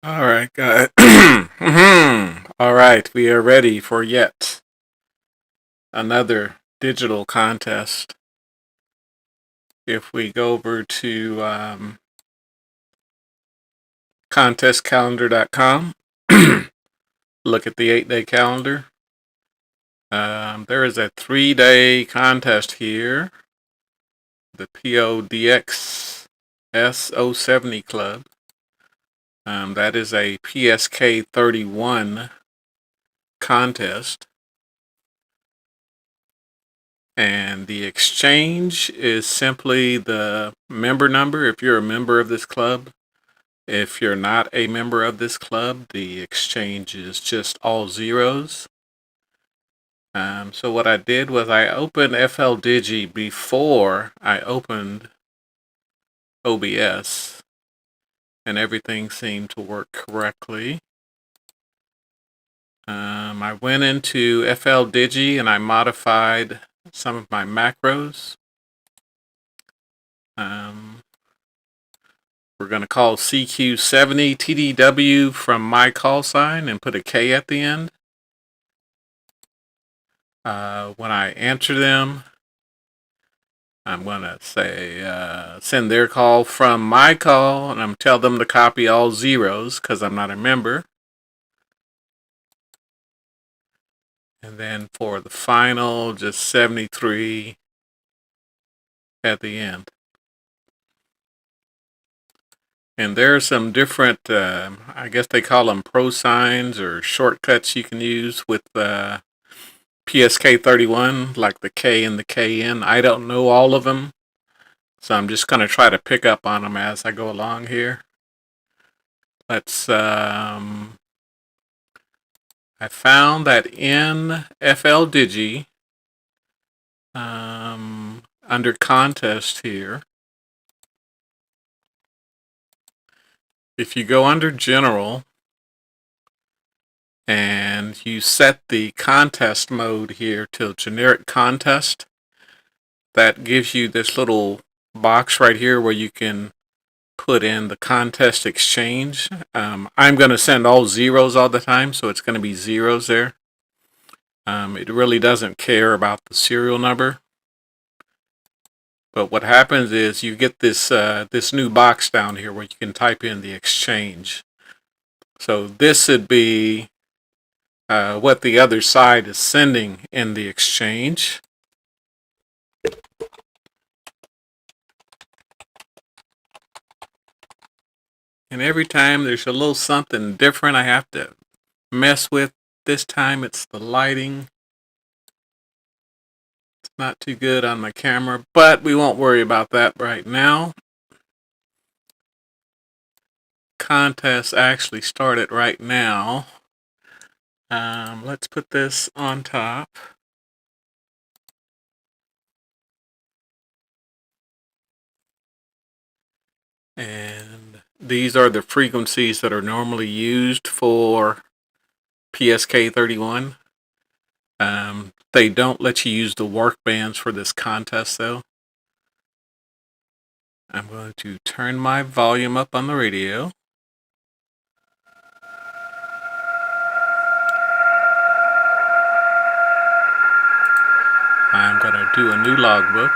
All right, guys. All right, we are ready for yet another digital contest. If we go over to contestcalendar.com, look at the 8-day calendar. There is a 3-day contest here. The PODX10 Club. That is a PSK31 contest. And the exchange is simply the member number if you're a member of this club. If you're not a member of this club, the exchange is just all zeros. So what I did was I opened FLDIGI before I opened OBS, and everything seemed to work correctly. I went into FLDIGI and I modified some of my macros. We're going to call CQ70 TDW from my call sign and put a K at the end. When I answer them, I'm going to say send their call from my call, and I'm tell them to copy all zeros because I'm not a member. And then for the final, just 73 at the end. And there are some different, I guess they call them pro signs or shortcuts you can use with PSK31, like the K and the KN. I don't know all of them, so I'm just going to try to pick up on them as I go along here. Let's, I found that in FLDIGI, under contest here, if you go under general and you set the contest mode here to generic contest, that gives you this little box right here where you can put in the contest exchange. I'm going to send all zeros all the time, so it's going to be zeros there. It really doesn't care about the serial number. But what happens is you get this this new box down here where you can type in the exchange. So this would be what the other side is sending in the exchange. And every time there's a little something different I have to mess with. This time it's the lighting. It's not too good on my camera, but we won't worry about that right now. Contest actually started right now. Let's put this on top. And these are the frequencies that are normally used for PSK31. They don't let you use the work bands for this contest though. I'm going to turn my volume up on the radio. I'm going to do a new logbook.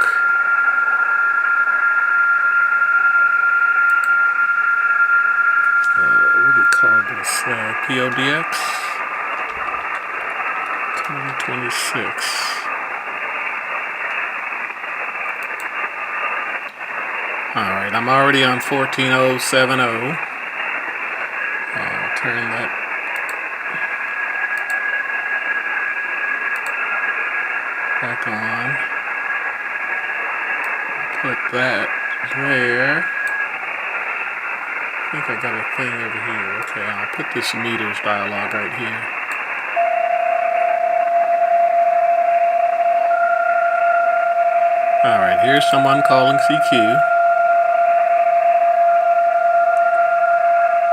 What do you call this? PODX 2026. Alright, I'm already on 14070. I'll turn that back on. Put that there. I think I got a thing over here. Okay, I'll put this meters dialog right here. Alright, here's someone calling CQ.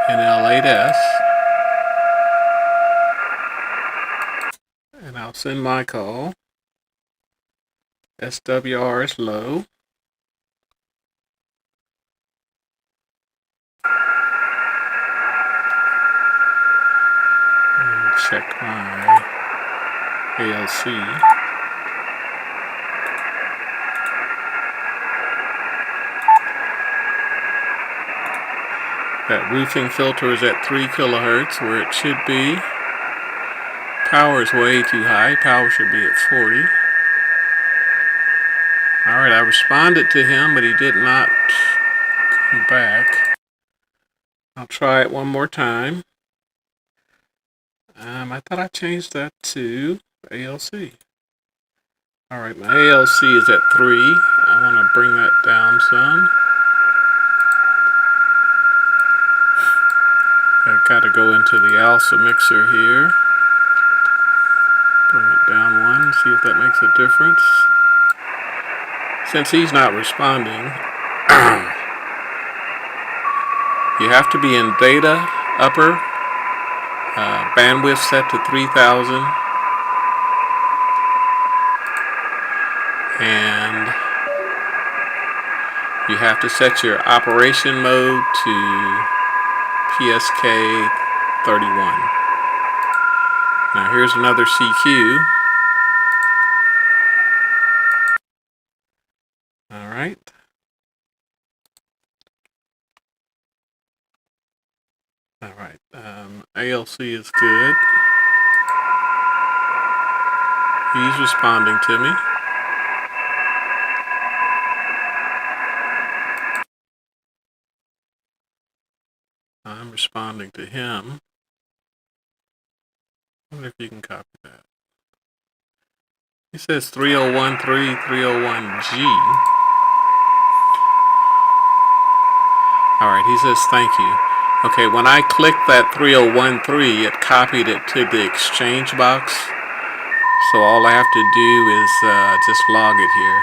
NL8S. And I'll send my call. SWR is low. check my ALC. That roofing filter is at 3 kilohertz where it should be. Power is way too high. Power should be at 40. Alright, I responded to him, but he did not come back. I'll try it one more time. I thought I changed that to ALC. Alright, my ALC is at 3. I want to bring that down some. I've got to go into the ALSA mixer here. Bring it down one, see if that makes a difference. Since he's not responding, you have to be in data upper, bandwidth set to 3000, and you have to set your operation mode to PSK31. Now here's another CQ. Alright. Alright, ALC is good. He's responding to me. I'm responding to him. I wonder if you can copy that. He says 3013, 301G. Alright, he says thank you. Okay, when I clicked that 3013, it copied it to the exchange box. So all I have to do is just log it here.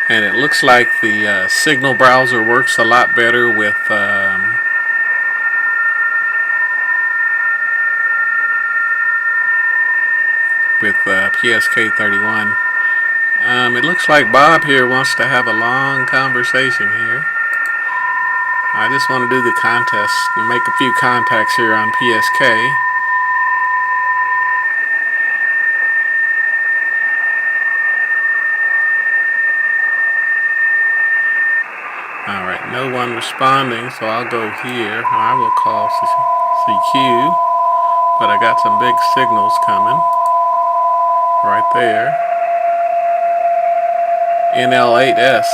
And it looks like the Signal browser works a lot better with PSK31. It looks like Bob here wants to have a long conversation here. I just want to do the contest and make a few contacts here on PSK. Alright, no one responding, so I'll go here. I will call CQ, but I got some big signals coming right there. NL8S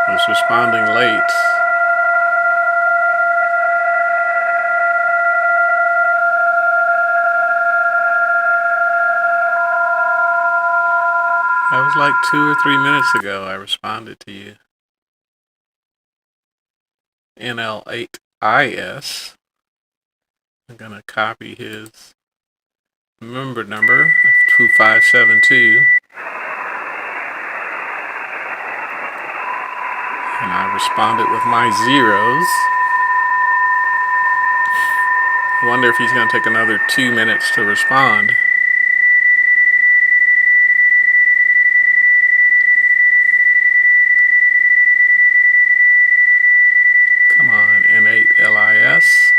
was responding late. That was like 2 or 3 minutes ago I responded to you. NL8IS. I'm going to copy his member number, 2572. And I responded with my zeros. I wonder if he's going to take another 2 minutes to respond. Come on, N8LIS.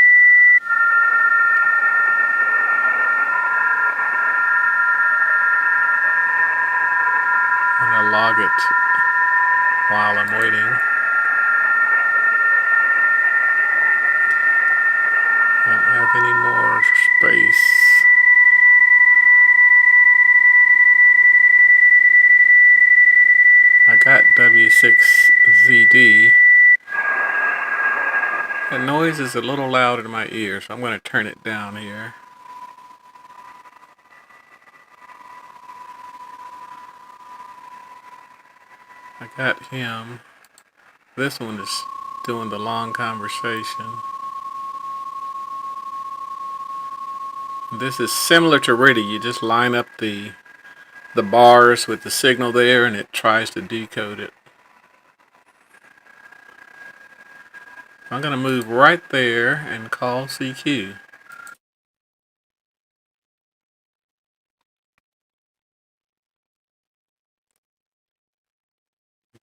I'm going to log it while I'm waiting. I don't have any more space. I got W6ZD. The noise is a little loud in my ears, so I'm going to turn it down here. I got him. This one is doing the long conversation. This is similar to RTTY. You just line up the bars with the signal there and it tries to decode it. I'm going to move right there and call CQ.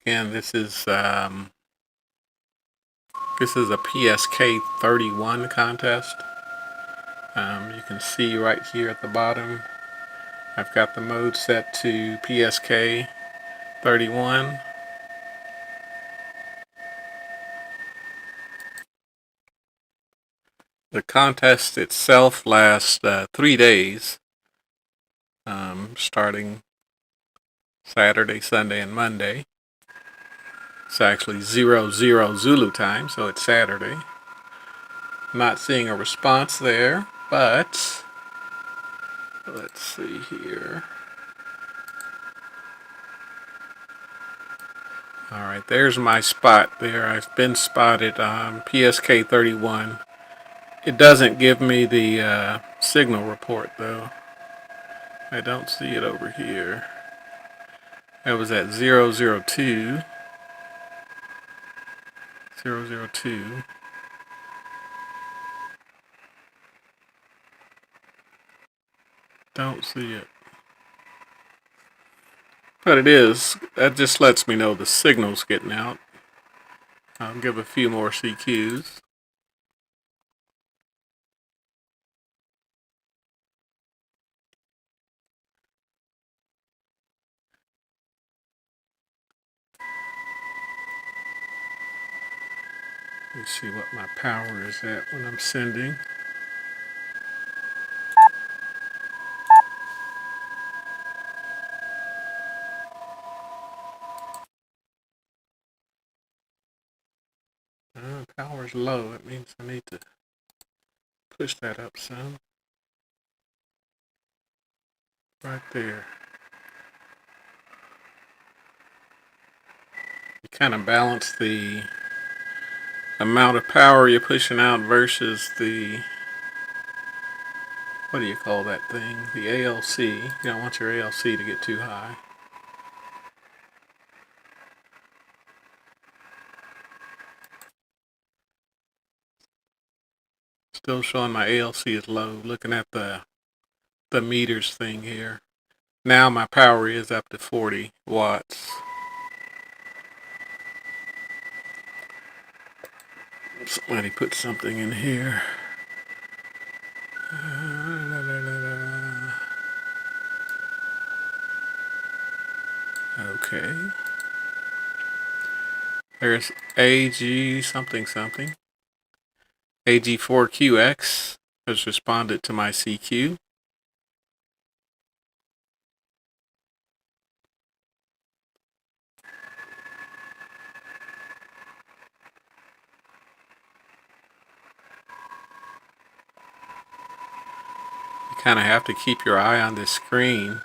Again, this is This is a PSK31 contest. You can see right here at the bottom, I've got the mode set to PSK31. The contest itself lasts 3 days, starting Saturday, Sunday, and Monday. It's actually 00 Zulu time, so it's Saturday. I'm not seeing a response there, but let's see here. Alright, there's my spot there. I've been spotted on PSK31. It doesn't give me the signal report though. I don't see it over here. That was at 002. 002. Don't see it. But it is. That just lets me know the signal's getting out. I'll give a few more CQs. Let's see what my power is at when I'm sending. Power's low. It means I need to push that up some. Right there. You kind of balance the amount of power you're pushing out versus the, what do you call that thing? The ALC. You don't want your ALC to get too high. Still showing my ALC is low. Looking at the meters thing here. Now my power is up to 40 watts. Somebody put something in here. Okay. There's AG something something. AG4QX has responded to my CQ. You kind of have to keep your eye on this screen.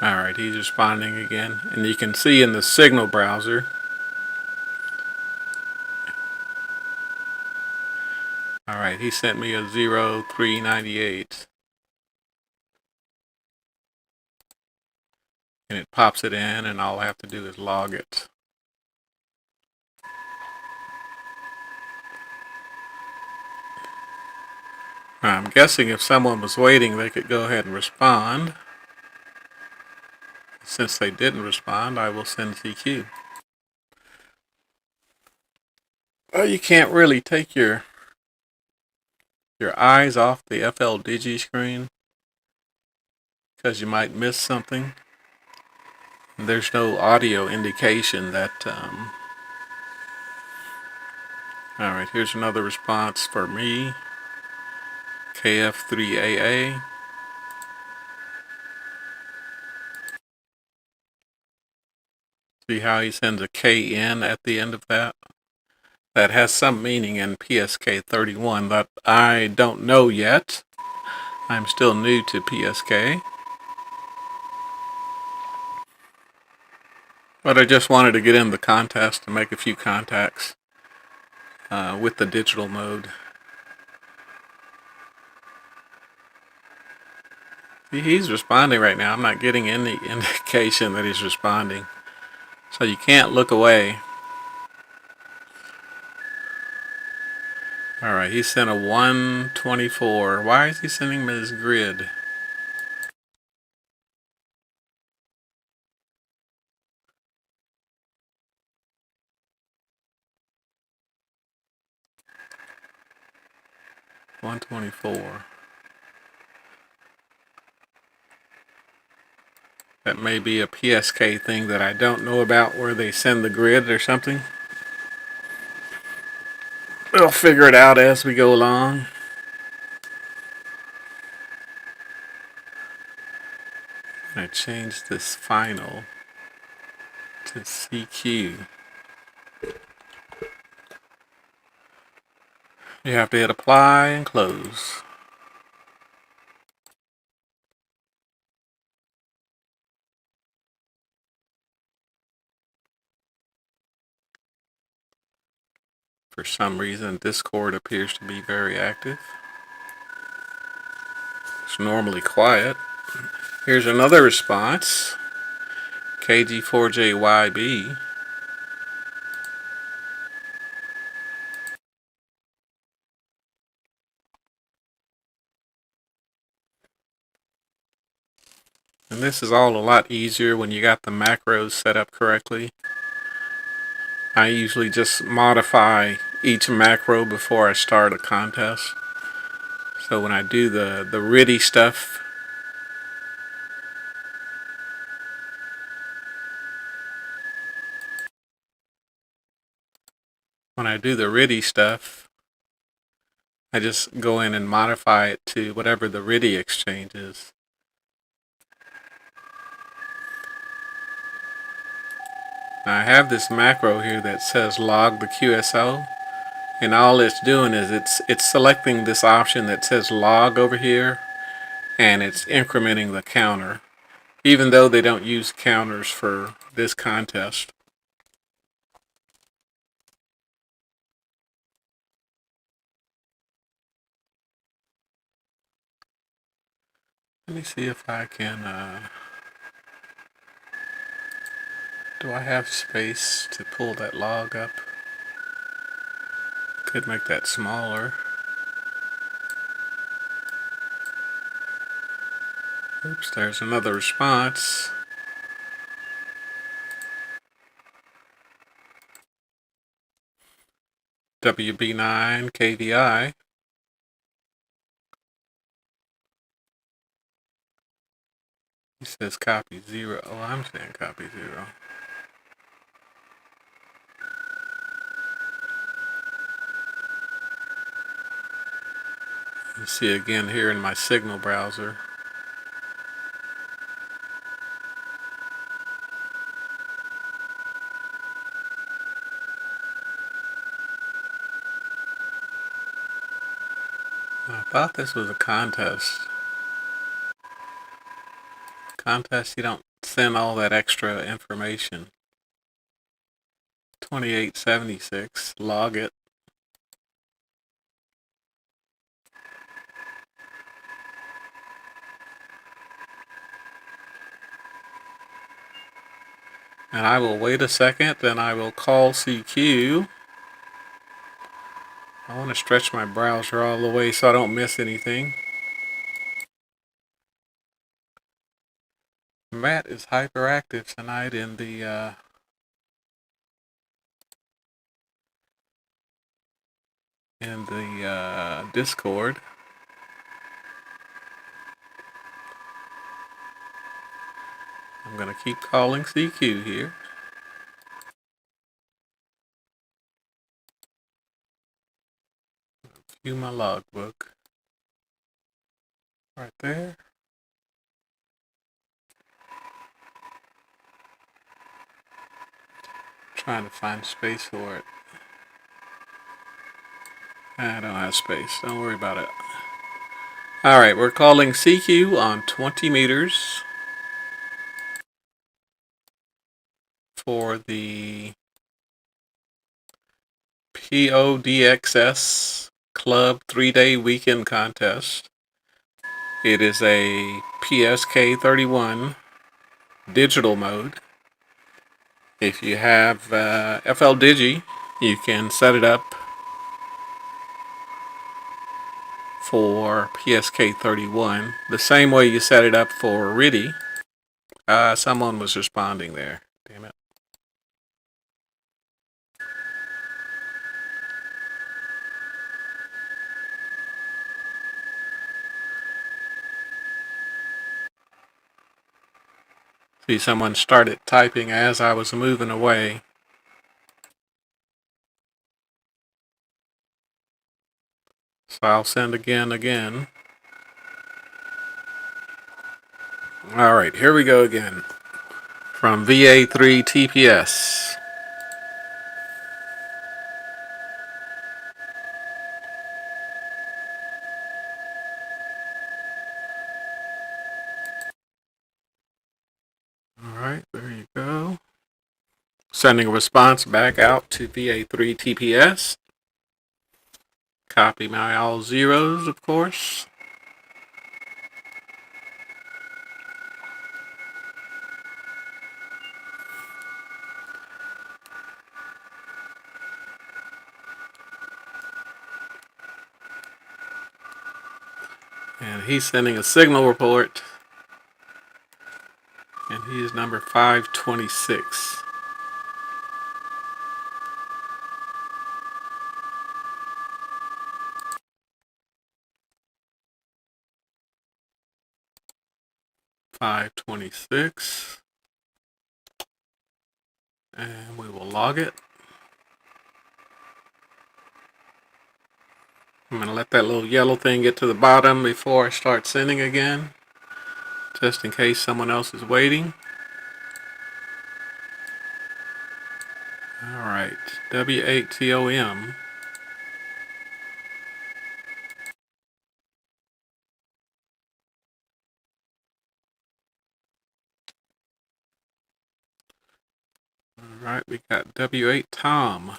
Alright, he's responding again. And you can see in the signal browser. Alright, he sent me a 0398. And it pops it in, and all I have to do is log it. I'm guessing if someone was waiting, they could go ahead and respond. Since they didn't respond, I will send CQ. Well, you can't really take your eyes off the FLDIGI screen because you might miss something. There's no audio indication that alright, here's another response for me. KF3AA. See how he sends a KN at the end of that? That has some meaning in PSK31 that I don't know yet. I'm still new to PSK. But I just wanted to get in the contest and make a few contacts with the digital mode. He's responding right now. I'm not getting any indication that he's responding. So you can't look away. Alright, he sent a 124. Why is he sending me this grid? 124. That may be a PSK thing that I don't know about, where they send the grid or something. We'll figure it out as we go along. I change this final to CQ. You have to hit apply and close. For some reason, Discord appears to be very active. It's normally quiet. Here's another response. KG4JYB. And this is all a lot easier when you got the macros set up correctly. I usually just modify each macro before I start a contest. So when I do the RTTY stuff, I just go in and modify it to whatever the RTTY exchange is. Now I have this macro here that says log the QSO, and all it's doing is it's selecting this option that says log over here, and it's incrementing the counter, even though they don't use counters for this contest. Let me see if I can, do I have space to pull that log up? Could make that smaller. Oops, there's another response. WB9 KVI. He says copy 0. Oh, I'm saying copy 0. You see again here in my signal browser. I thought this was a contest. Contest, you don't send all that extra information. 2876, log it. And I will wait a second, then I will call CQ. I want to stretch my browser all the way so I don't miss anything. Matt is hyperactive tonight in the Discord. I'm going to keep calling CQ here. View my logbook. Right there. Trying to find space for it. I don't have space. Don't worry about it. Alright, we're calling CQ on 20 meters for the PODXS Club 3-day weekend contest. It is a PSK31 digital mode. If you have FLDIGI, you can set it up for PSK31 the same way you set it up for RTTY. Someone was responding there. Damn it. See, someone started typing as I was moving away. So I'll send again. All right, here we go again. From VA3 TPS. All right, there you go. Sending a response back out to VA3 TPS. Copy my all zeros, of course. And he's sending a signal report. And he is number 526. And we will log it. I'm going to let that little yellow thing get to the bottom before I start sending again, just in case someone else is waiting. All right, W8TOM. All right, we got W8Tom.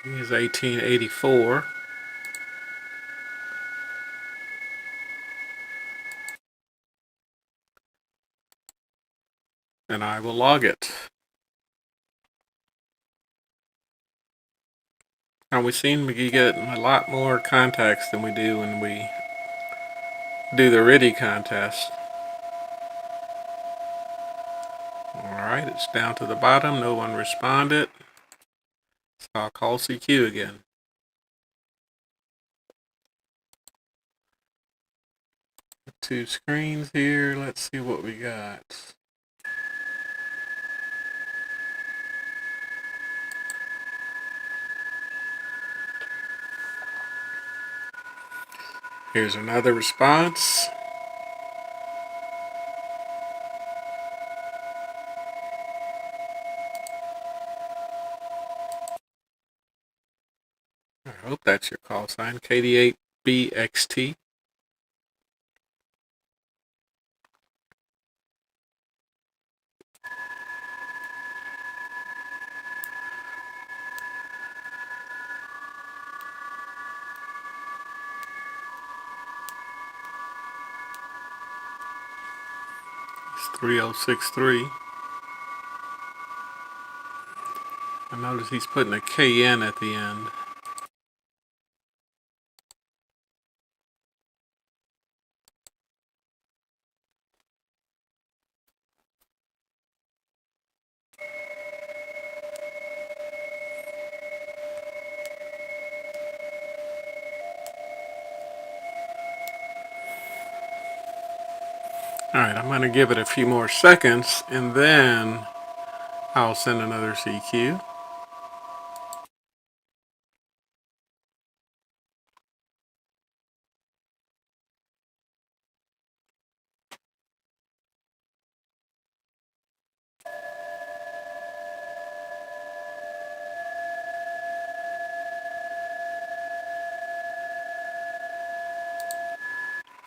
He is 1884. And I will log it. Now we seem to be getting a lot more contacts than we do when we do the RTTY contest. Alright, it's down to the bottom. No one responded. So I'll call CQ again. Two screens here. Let's see what we got. Here's another response. I hope that's your call sign. KD8BXT. It's 3063. I notice he's putting a KN at the end. Alright, I'm going to give it a few more seconds and then I'll send another CQ.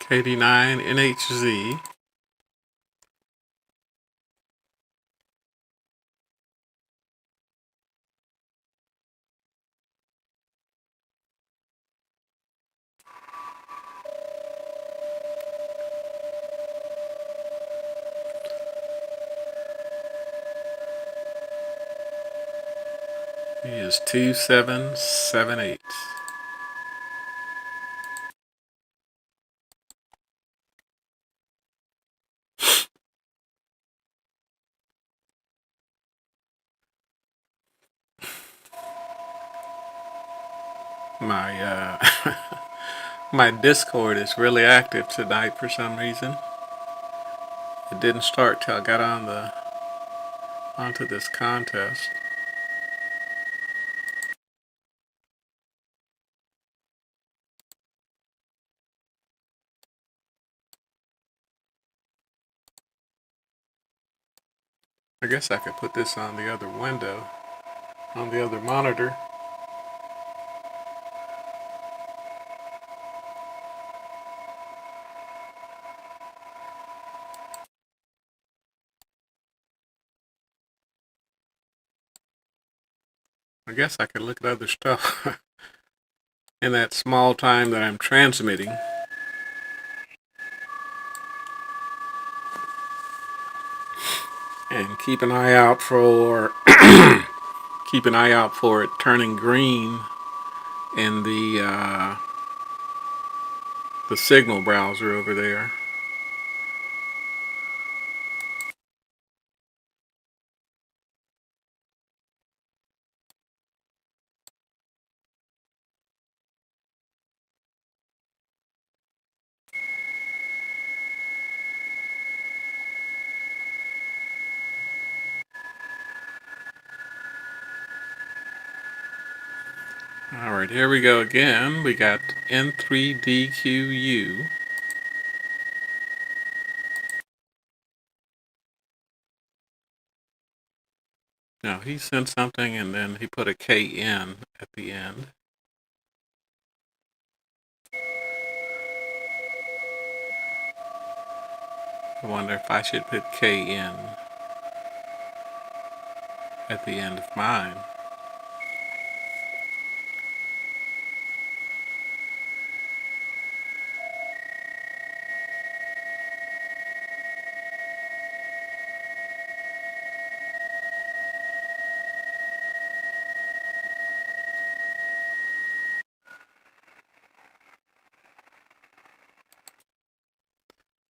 KD9NHZ. He is 2778. My my Discord is really active tonight for some reason. It didn't start till I got onto this contest. I guess I could put this on the other window, on the other monitor. I guess I could look at other stuff in that small time that I'm transmitting. And keep an eye out for it turning green in the signal browser over there. Alright, here we go again. We got N3DQU. Now he sent something and then he put a KN at the end. I wonder if I should put KN at the end of mine.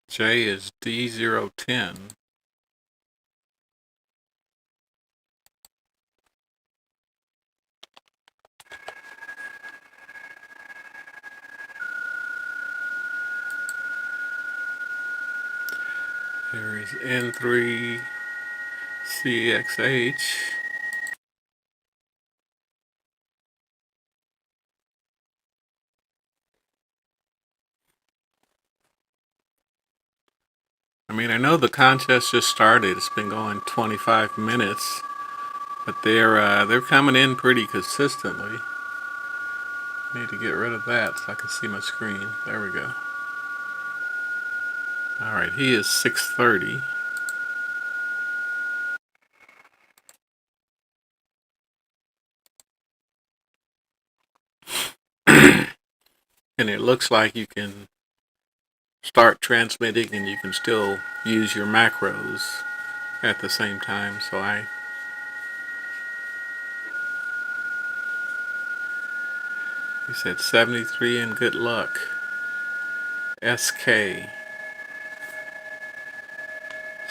J is D010. Here is N3CXH. I mean, I know the contest just started. It's been going 25 minutes, but they're coming in pretty consistently. Need to get rid of that so I can see my screen. There we go. Alright, he is 630. And it looks like you can start transmitting and you can still use your macros at the same time. So he said 73 and good luck. SK.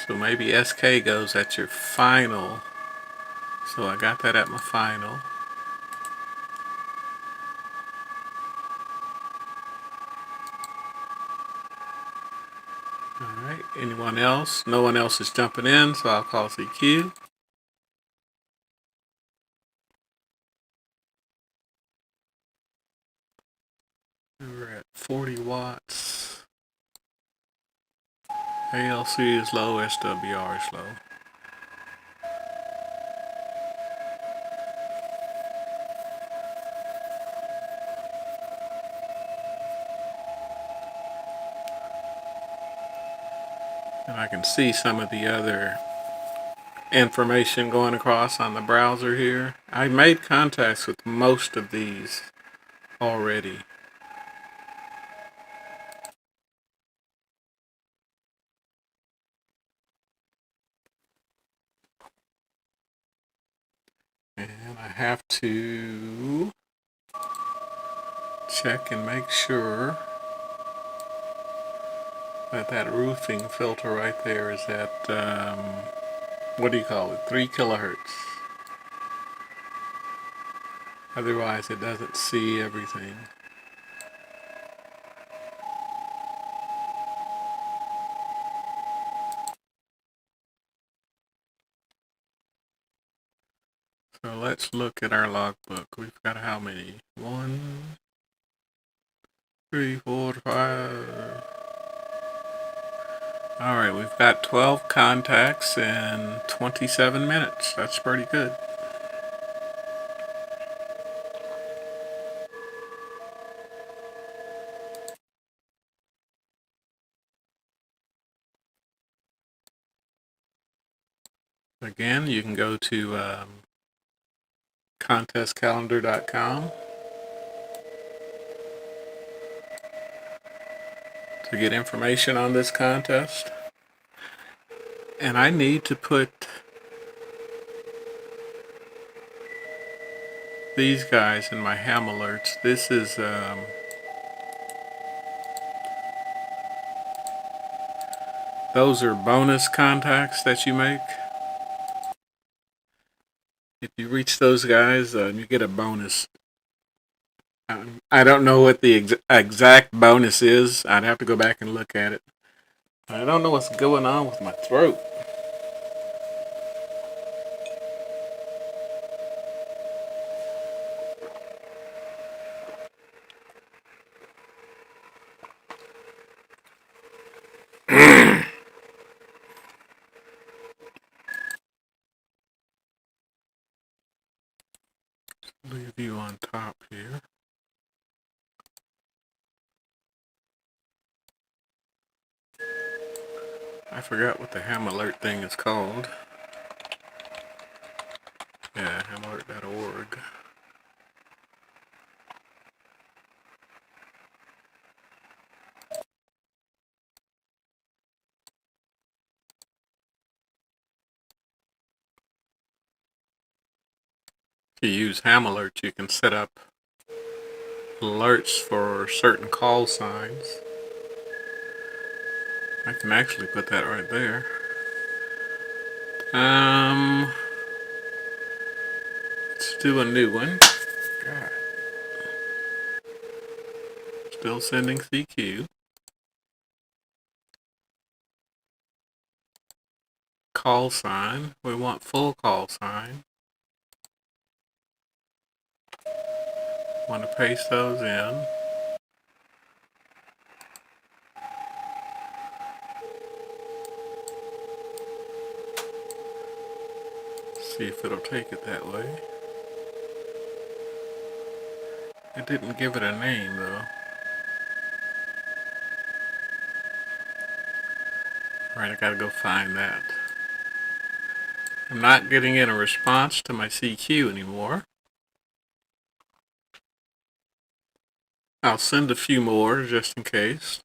So maybe SK goes at your final. So I got that at my final. Alright, anyone else? No one else is jumping in, so I'll call CQ. We're at 40 watts. ALC is low, SWR is low. And I can see some of the other information going across on the browser here. I made contacts with most of these already. And I have to check and make sure that that roofing filter right there is at, what do you call it, 3 kilohertz. Otherwise it doesn't see everything. So let's look at our logbook. We've got how many? 1, 3, 4, 5. Alright, we've got 12 contacts in 27 minutes. That's pretty good. Again, you can go to contestcalendar.com to get information on this contest. And I need to put these guys in my ham alerts. This is those are bonus contacts that you make. If you reach those guys, you get a bonus. I don't know what the exact bonus is. I'd have to go back and look at it. I don't know what's going on with my throat. Leave you on top here. I forgot what the ham alert thing is called. Yeah, hamalert.org. If you use ham alerts, you can set up alerts for certain call signs. I can actually put that right there. Let's do a new one. God. Still sending CQ. Call sign. We want full call sign. Want to paste those in. See if it'll take it that way. It didn't give it a name though. Alright, I gotta go find that. I'm not getting in a response to my CQ anymore. I'll send a few more just in case.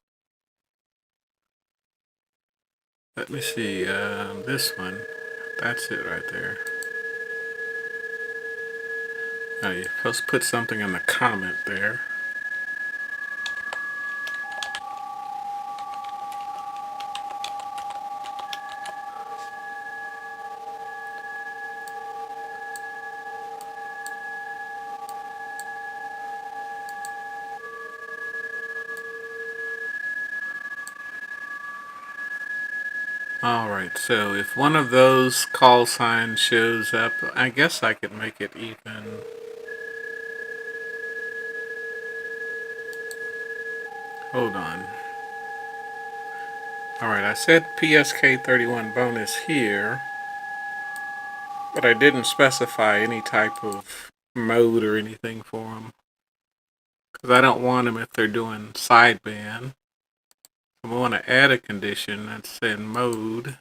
Let me see, this one. That's it right there. Oh, you're supposed to put something in the comment there. Alright, so if one of those call signs shows up, I guess I could make it even. Hold on. Alright, I said PSK31 bonus here, but I didn't specify any type of mode or anything for them. Because I don't want them if they're doing sideband. I want to add a condition that said mode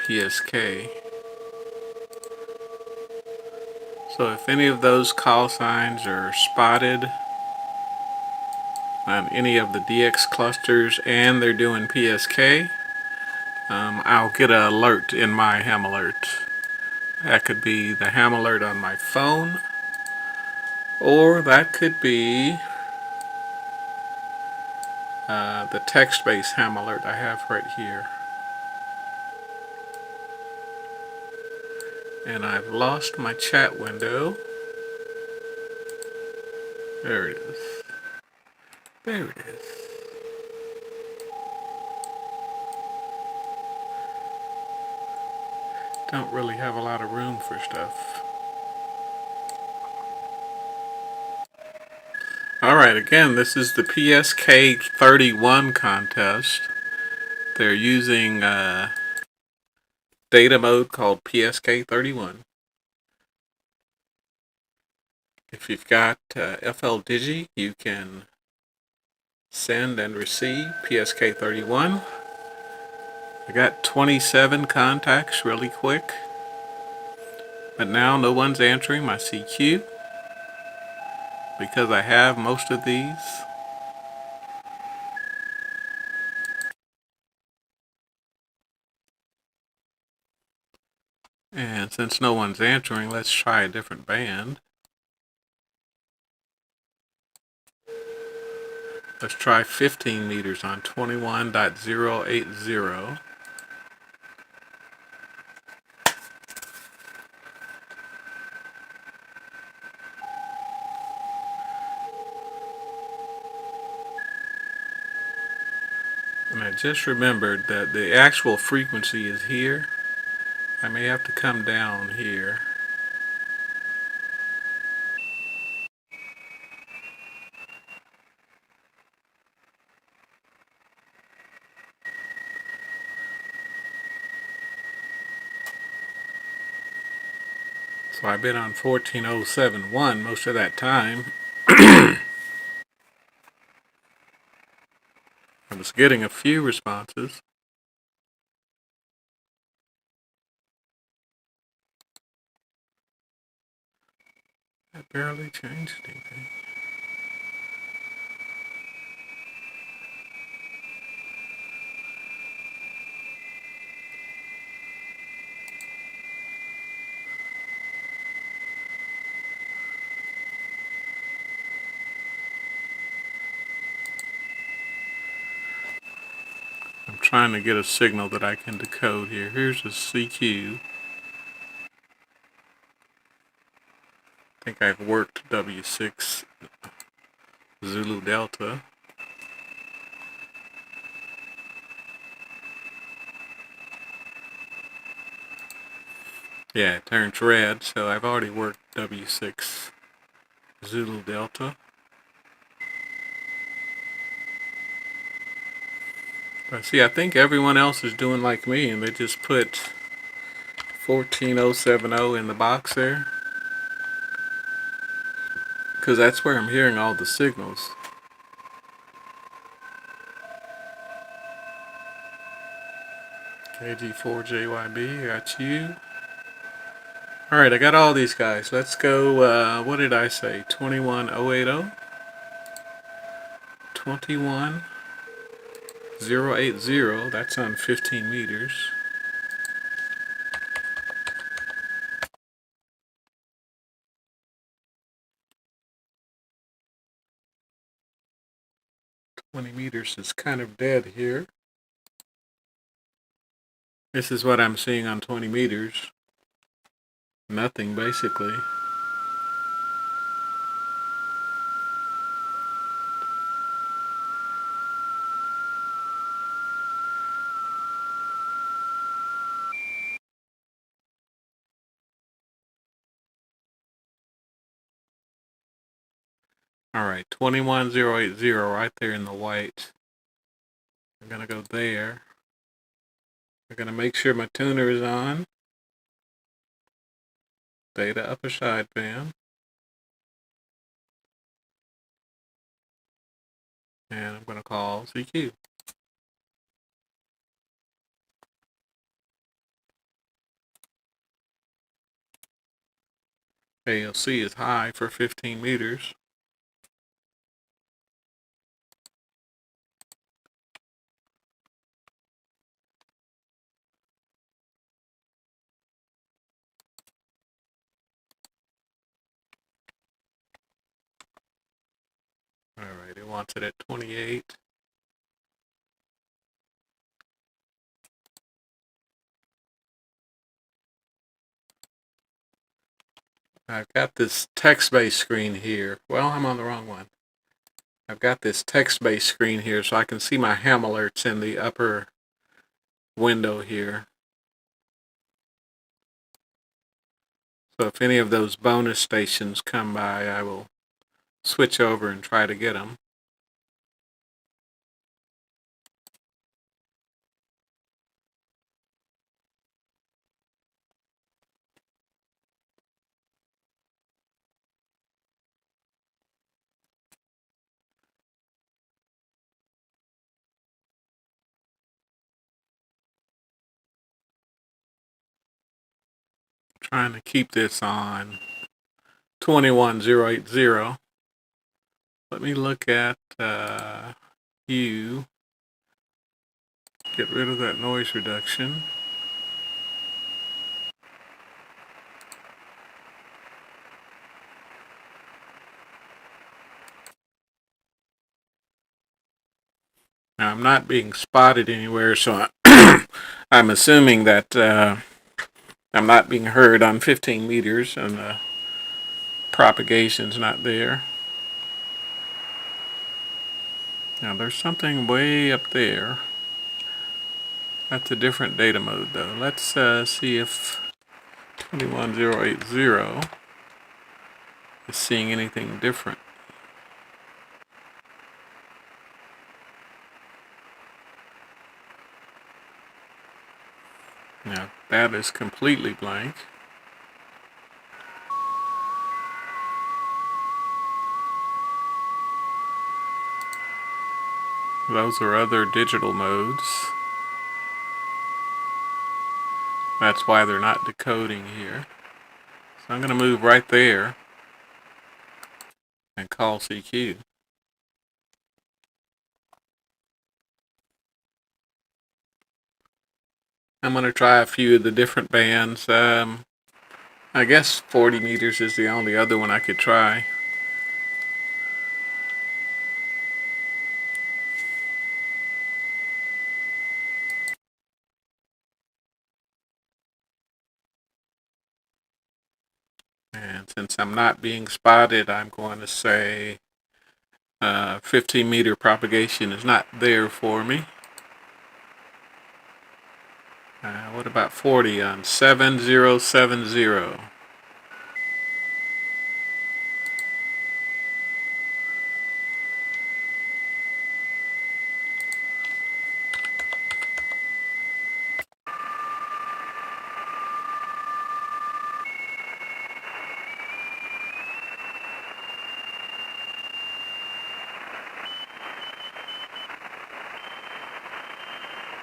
PSK. So if any of those call signs are spotted on any of the DX clusters and they're doing PSK, I'll get an alert in my ham alert. That could be the ham alert on my phone, or that could be the text-based ham alert I have right here. And I've lost my chat window. There it is. There it is. Don't really have a lot of room for stuff. Alright, again, this is the PSK31 contest. They're using data mode called PSK31. If you've got FLDIGI, you can send and receive PSK31. I got 27 contacts really quick, but now no one's answering my CQ because I have most of these. And since no one's answering, let's try a different band. Let's try 15 meters on 21.080. And I just remembered that the actual frequency is here. I may have to come down here. So I've been on 14.071 most of that time. I was getting a few responses. That barely changed anything. I'm trying to get a signal that I can decode here. Here's a CQ. I think I've worked W6 Zulu Delta. Yeah, it turns red, so I've already worked W6 Zulu Delta. But see, I think everyone else is doing like me, and they just put 14.070 in the box there. Because that's where I'm hearing all the signals. KG4JYB, got you. Alright, I got all these guys. Let's go, what did I say? 21.080? 21.080, that's on 15 meters. $20 is kind of dead here. This is what I'm seeing on 20 meters. Nothing, basically. Alright, 21.080 right there in the white. I'm gonna go there. I'm gonna make sure my tuner is on. Data upper sideband. And I'm gonna call CQ. ALC is high for 15 meters. Alright, it wants it at 28. I've got this text-based screen here. Well, I'm on the wrong one. I've got this text-based screen here so I can see my ham alerts in the upper window here. So if any of those bonus stations come by, I will switch over and try to get them. Trying to keep this on 21080. Let me look at you. Get rid of that noise reduction. Now I'm not being spotted anywhere, so I'm assuming that I'm not being heard on 15 meters and the propagation's not there. Now there's something way up there. That's a different data mode though. Let's see if 21080 is seeing anything different. Now that is completely blank. Those are other digital modes. That's why they're not decoding here. So I'm going to move right there and call CQ. I'm going to try a few of the different bands. I guess 40 meters is the only other one I could try. And since I'm not being spotted, I'm going to say 15 meter propagation is not there for me. What about 40 on 7070?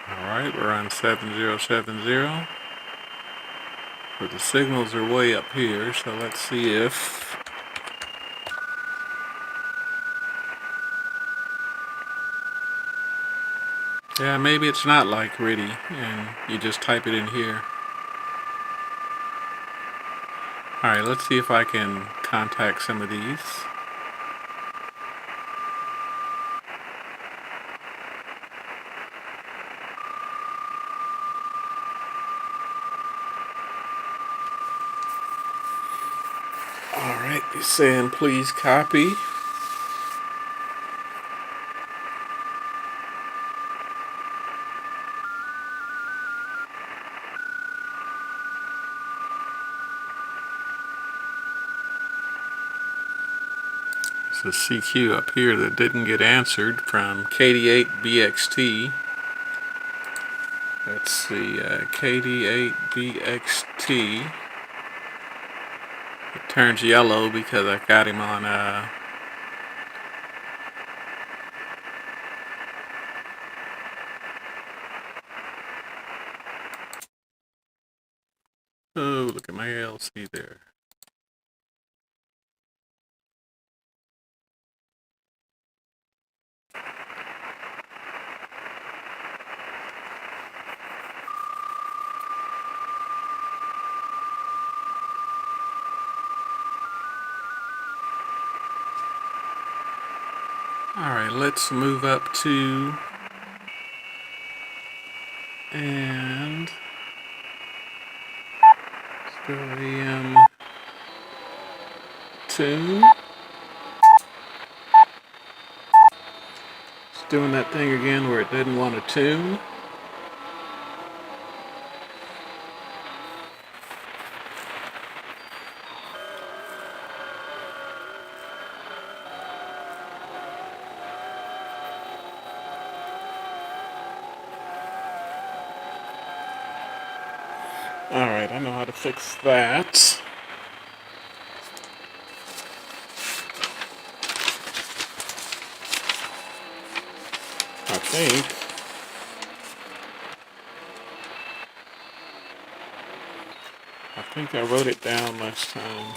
Alright, we're on 7070. But the signals are way up here, so let's see if yeah, maybe it's not like RTTY and you just type it in here. Alright, let's see if I can contact some of these. Alright, he's saying please copy. There's a CQ up here that didn't get answered from KD8BXT. Let's see, KD8BXT. It turns yellow because I got him on oh, look at my ALC there. Alright, let's move up to and still AM tune. It's doing that thing again where it didn't want to tune. Alright, I know how to fix that. I think I wrote it down last time.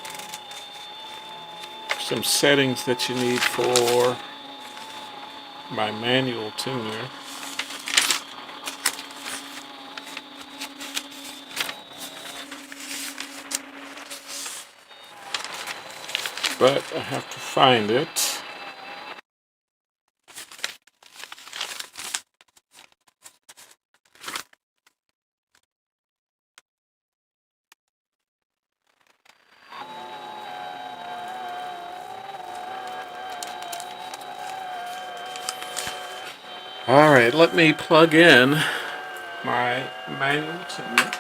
Some settings that you need for my manual tuner. But I have to find it. Alright, let me plug in my manual tuner.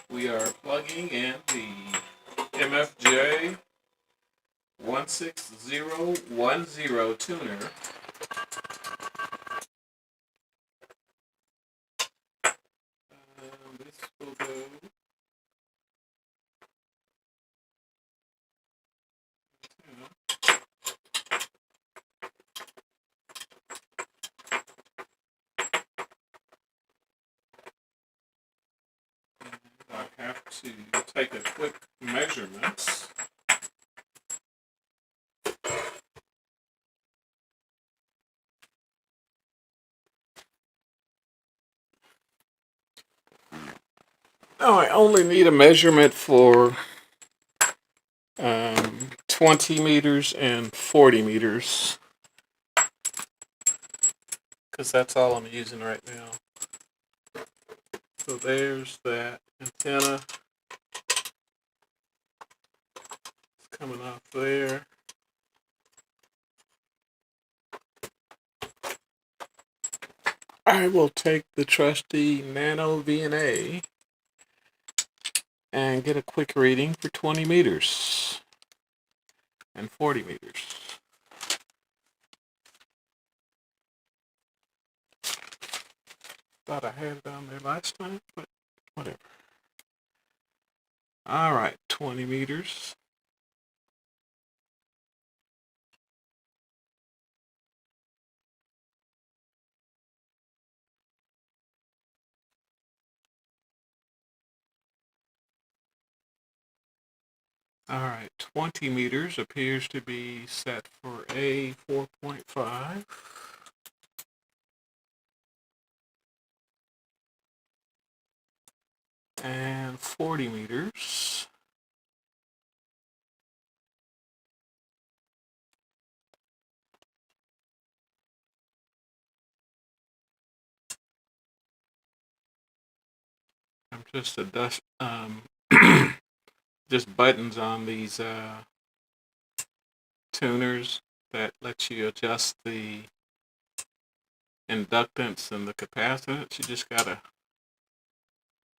We are plugging in the MFJ 16010 tuner. This will go. I have to take a quick measurement. Now I only need a measurement for 20 meters and 40 meters. Because that's all I'm using right now. So there's that antenna. It's coming off there. I will take the trusty Nano VNA and get a quick reading for 20 meters and 40 meters. Thought I had it on there last time, but whatever. Alright, 20 meters. Alright, 20 meters appears to be set for a 4.5. And 40 meters. I'm just just buttons on these tuners that let you adjust the inductance and the capacitance. You just gotta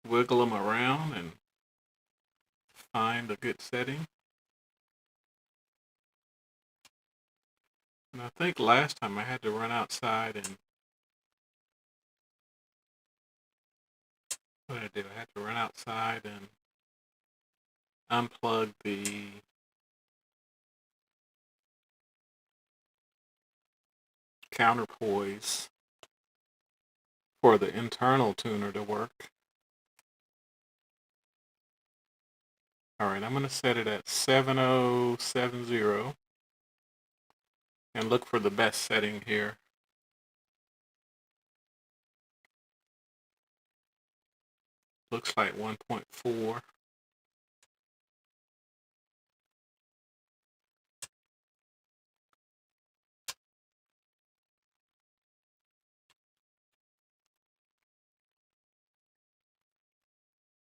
wiggle them around and find a good setting. And I think last time I had to run outside and what did I do? I had to run outside and unplug the counterpoise for the internal tuner to work. Alright, I'm going to set it at 7070 and look for the best setting here. Looks like 1.4.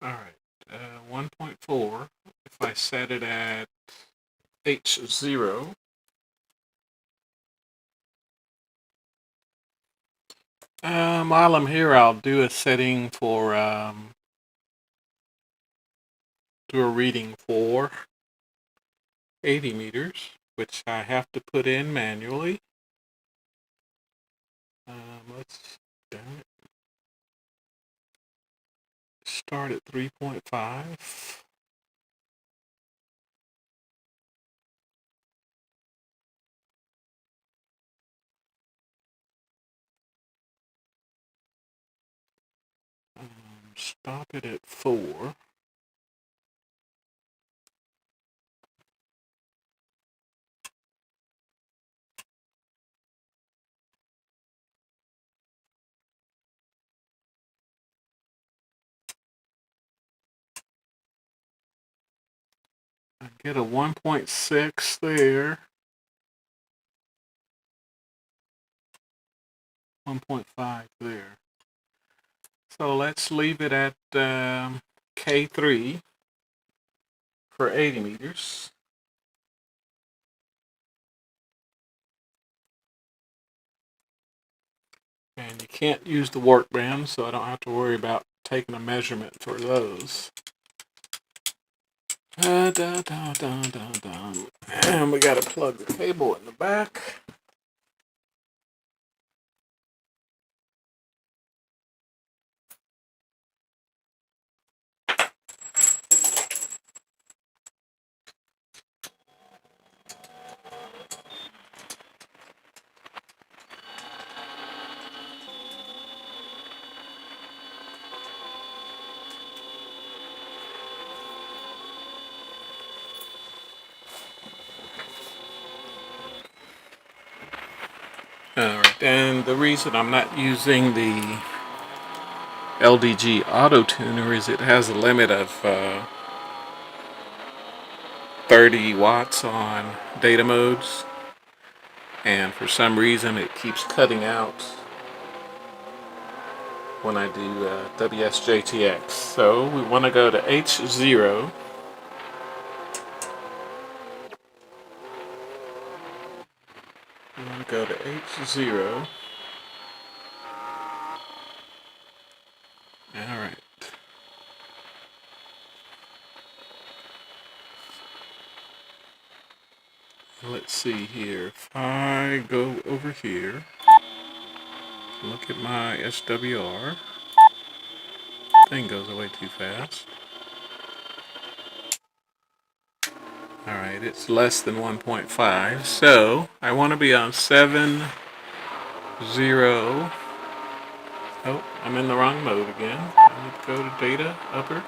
Alright, 1.4. If I set it at H0, while I'm here, I'll do a setting for, do a reading for 80 meters, which I have to put in manually. Let's start at 3.5. Stop it at 4. I get a 1.6 there. 1.5 there. So let's leave it at K3 for 80 meters. And you can't use the work band, so I don't have to worry about taking a measurement for those. And we got to plug the cable in the back. Alright, and the reason I'm not using the LDG auto tuner is it has a limit of 30 watts on data modes, and for some reason it keeps cutting out when I do WSJTX. So we want to go to H0. We want to go to H0. Alright. Let's see here. If I go over here, look at my SWR. Thing goes away too fast. Alright, it's less than 1.5, so I want to be on 7.0. Oh, I'm in the wrong mode again. I need to go to data, upper.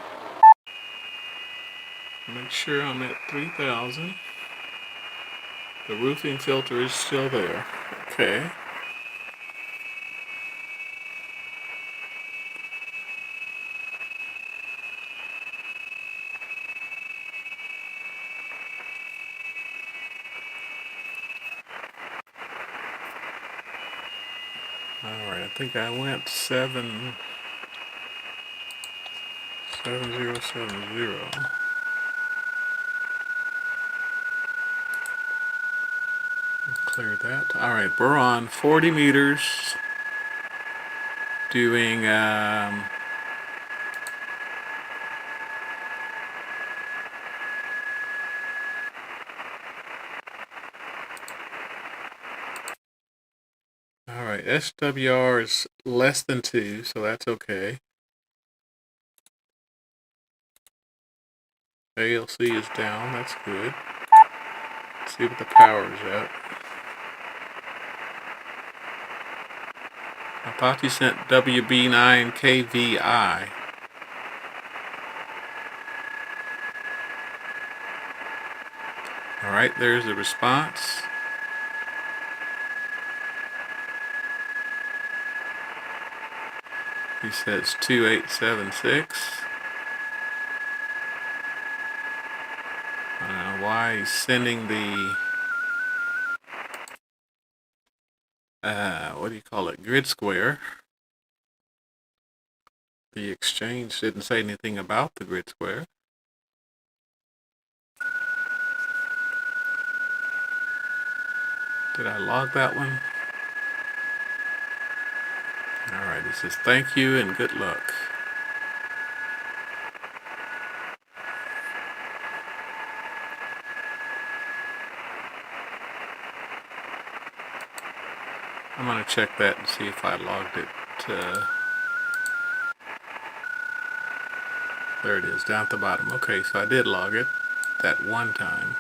Make sure I'm at 3000. The roofing filter is still there. Okay. Alright, I think I went 7070. Clear that. Alright, we're on 40 meters doing alright, SWR is less than 2, so that's okay. ALC is down, that's good. Let's see what the power is at. I thought you sent WB9KVI. Alright, there's the response. He says 2876. I don't know why he's sending the what do you call it, grid square. The exchange didn't say anything about the grid square. Did I log that one? Alright, it says thank you and good luck. I'm going to check that and see if I logged it. There it is, down at the bottom. Okay, so I did log it that one time.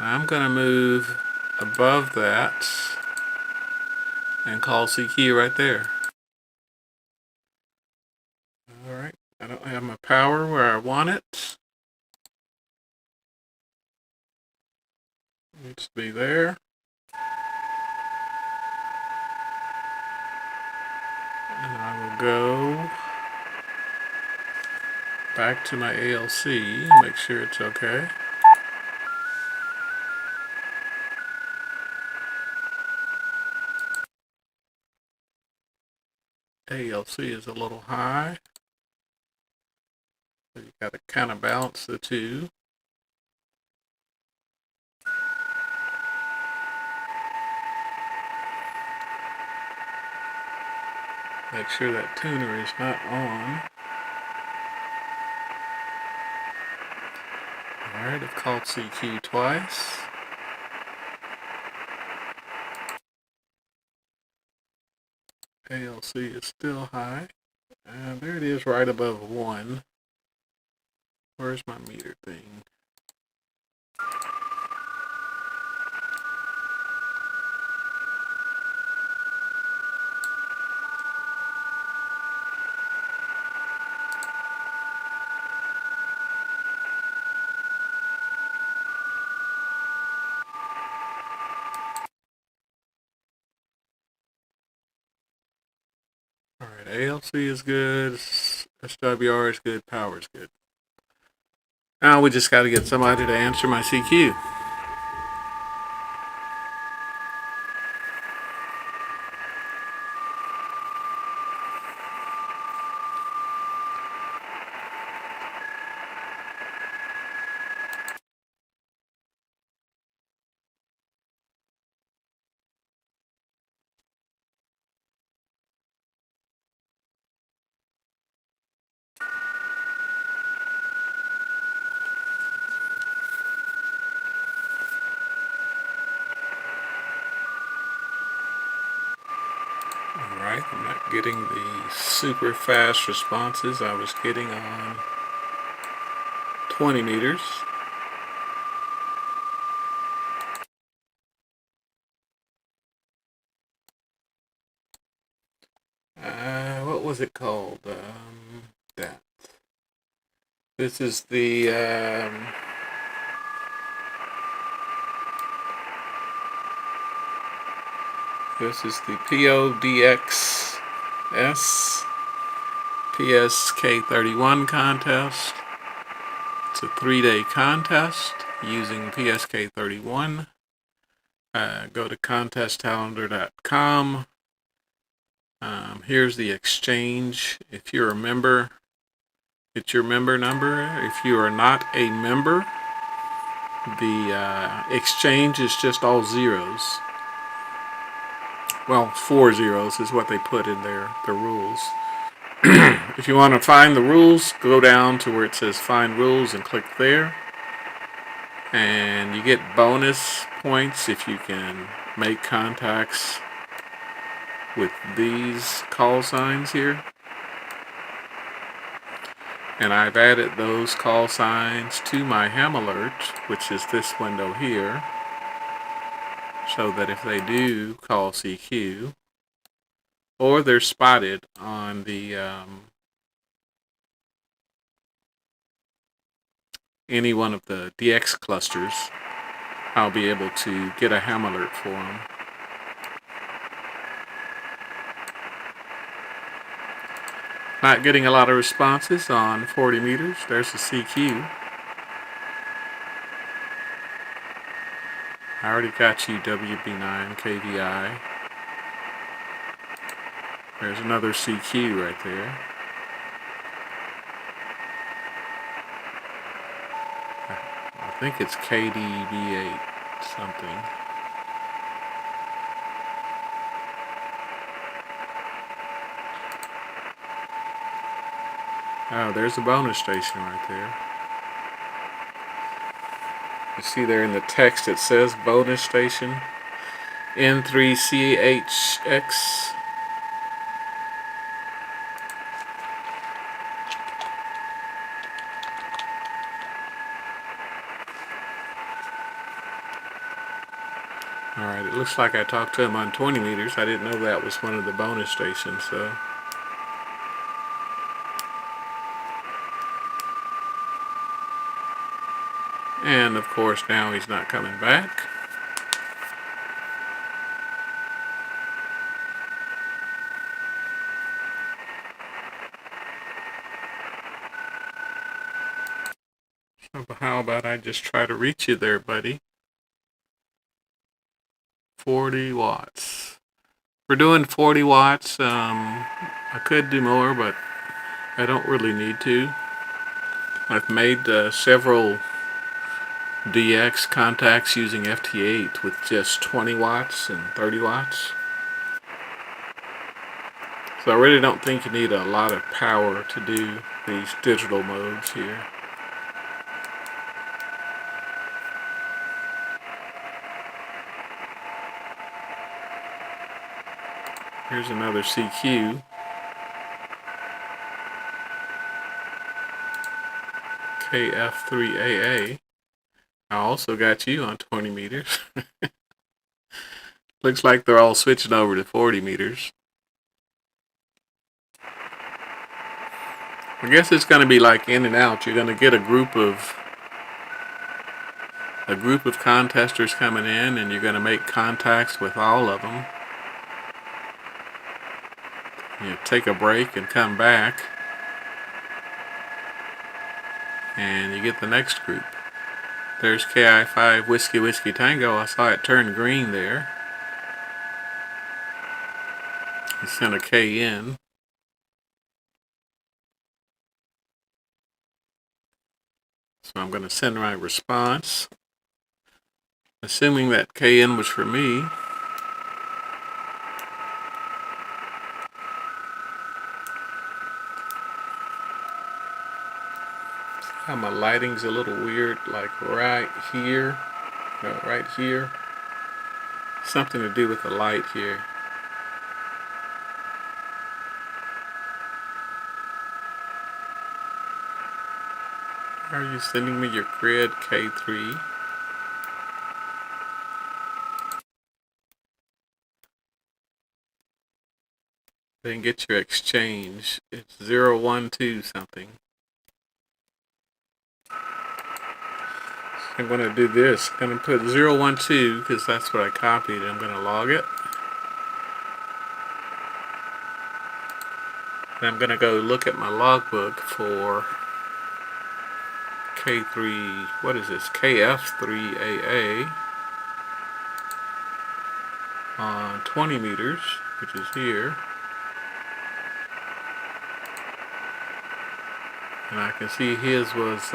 I'm going to move above that and call CQ right there. Alright, I don't have my power where I want it. It needs to be there. And I will go back to my ALC, make sure it's okay. ALC is a little high, so you got to kind of balance the two. Make sure that tuner is not on. Alright, I've called CQ twice. ALC is still high. And there it is right above 1. Where's my meter thing? Alright, ALC is good, SWR is good, power is good. Now we just got to get somebody to answer my CQ. Alright, I'm not getting the super fast responses I was getting on 20 meters. What was it called? That. This is the PSK31 contest. It's a 3-day contest using PSK31. Go to contestcalendar.com. Here's the exchange. If you're a member, it's your member number. If you are not a member, the exchange is just all zeros. Well, 4 zeros is what they put in their rules. If you want to find the rules, go down to where it says find rules and click there. And you get bonus points if you can make contacts with these call signs here. And I've added those call signs to my ham alert, which is this window here, so that if they do call CQ, or they're spotted on the any one of the DX clusters, I'll be able to get a ham alert for them. Not getting a lot of responses on 40 meters. There's the CQ. I already got you WB9 KVI. There's another CQ right there. I think it's KDB8 something. Oh, there's a bonus station right there. You see there in the text it says bonus station N3CHX. Alright, it looks like I talked to him on 20 meters. I didn't know that was one of the bonus stations, so. And of course now he's not coming back. So how about I just try to reach you there, buddy? 40 watts. We're doing 40 watts. I could do more, but I don't really need to. I've made several DX contacts using FT8 with just 20 watts and 30 watts. So I really don't think you need a lot of power to do these digital modes here. Here's another CQ. KF3AA. I also got you on 20 meters. Looks like they're all switching over to 40 meters. I guess it's going to be like in and out. You're going to get a group of contesters coming in, and you're going to make contacts with all of them. You take a break and come back, and you get the next group. There's KI5 Whiskey Whiskey Tango. I saw it turn green there. He sent a K in. So I'm going to send my response, assuming that KN was for me. My lighting's a little weird, like right here. No, right here. Something to do with the light here. Are you sending me your grid K3? Then get your exchange. It's 012 something. I'm going to do this. I'm going to put 012 because that's what I copied. I'm going to log it. And I'm going to go look at my logbook for K3, what is this? KF3AA on 20 meters, which is here. And I can see his was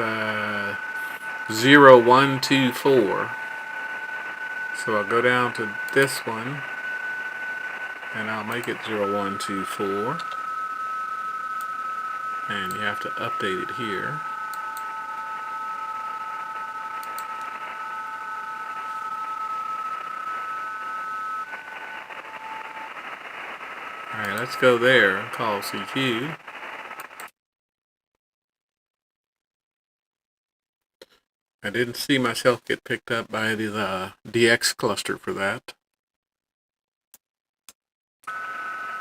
0124. So I'll go down to this one and I'll make it 0124. And you have to update it here. Alright, let's go there and call CQ. I didn't see myself get picked up by the DX cluster for that.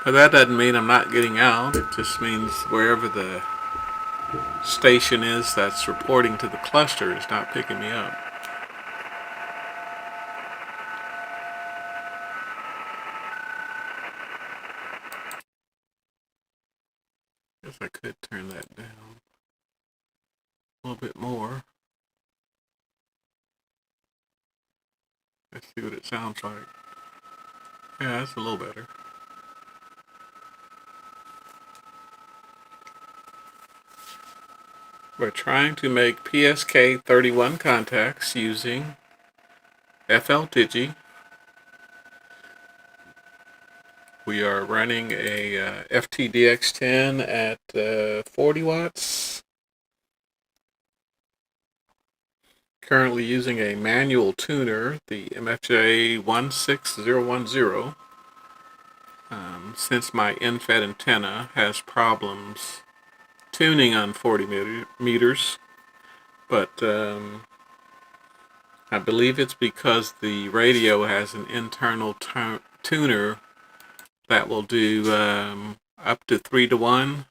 But that doesn't mean I'm not getting out. It just means wherever the station is that's reporting to the cluster is not picking me up. Guess I could turn that down a little bit more. Let's see what it sounds like. Yeah, that's a little better. We're trying to make PSK31 contacts using FLDIGI. We are running a FTDX10 at 40 watts. Currently using a manual tuner, the MFJ16010. Since my endfed antenna has problems tuning on 40 meters, but I believe it's because the radio has an internal tuner that will do up to 3-to-1,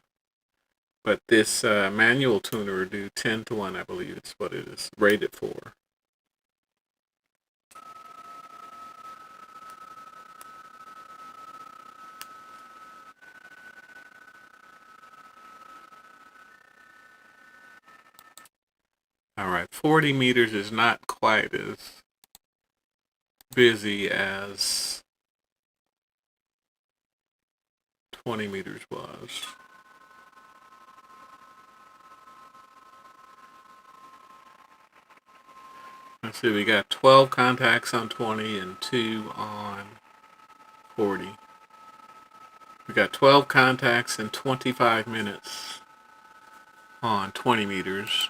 but this manual tuner will do 10-to-1, I believe it's what it is rated for. Alright, 40 meters is not quite as busy as 20 meters was. Let's see, we got 12 contacts on 20 and 2 on 40. We got 12 contacts in 25 minutes on 20 meters.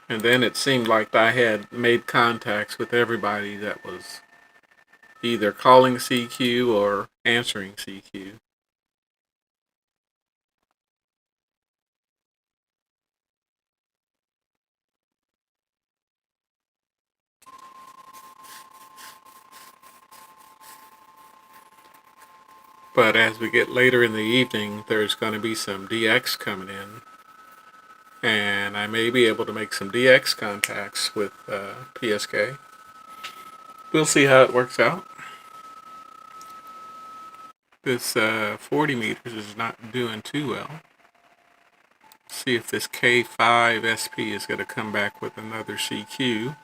And then it seemed like I had made contacts with everybody that was either calling CQ or answering CQ. But as we get later in the evening, there's going to be some DX coming in. And I may be able to make some DX contacts with PSK. We'll see how it works out. This 40 meters is not doing too well. See if this K5 SP is going to come back with another CQ.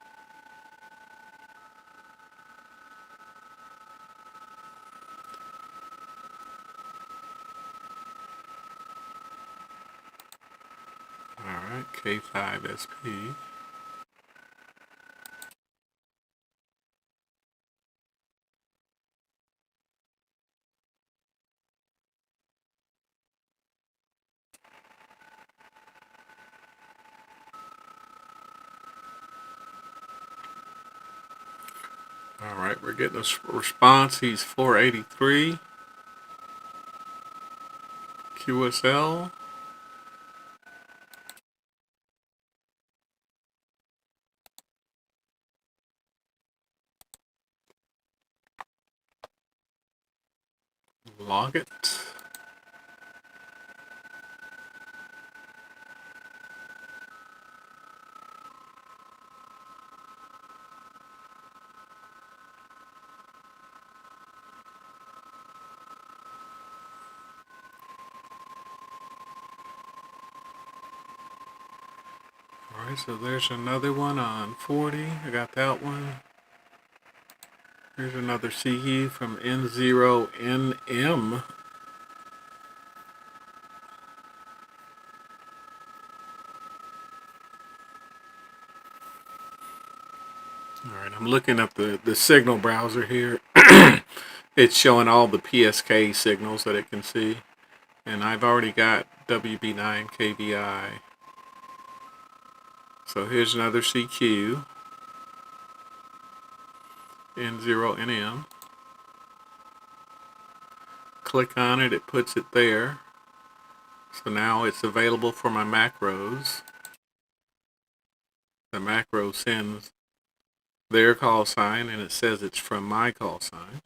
Alright, K5 SP. Alright, we're getting a response. He's 483. QSL. Log it. Alright, so there's another one on 40. I got that one. Here's another CE from N0NM. Alright, I'm looking up the signal browser here. It's showing all the PSK signals that it can see. And I've already got WB9 KVI. So here's another CQ. N0NM. Click on it, it puts it there. So now it's available for my macros. The macro sends their call sign and it says it's from my call sign.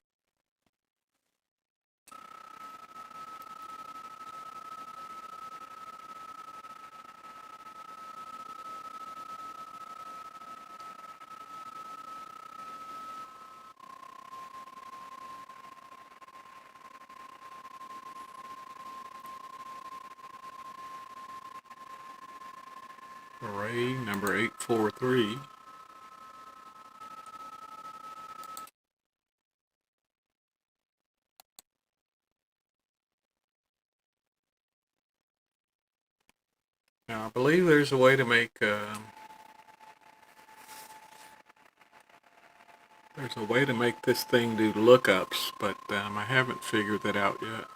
Array number 843. Now I believe there's a way to make this thing do lookups, but I haven't figured that out yet.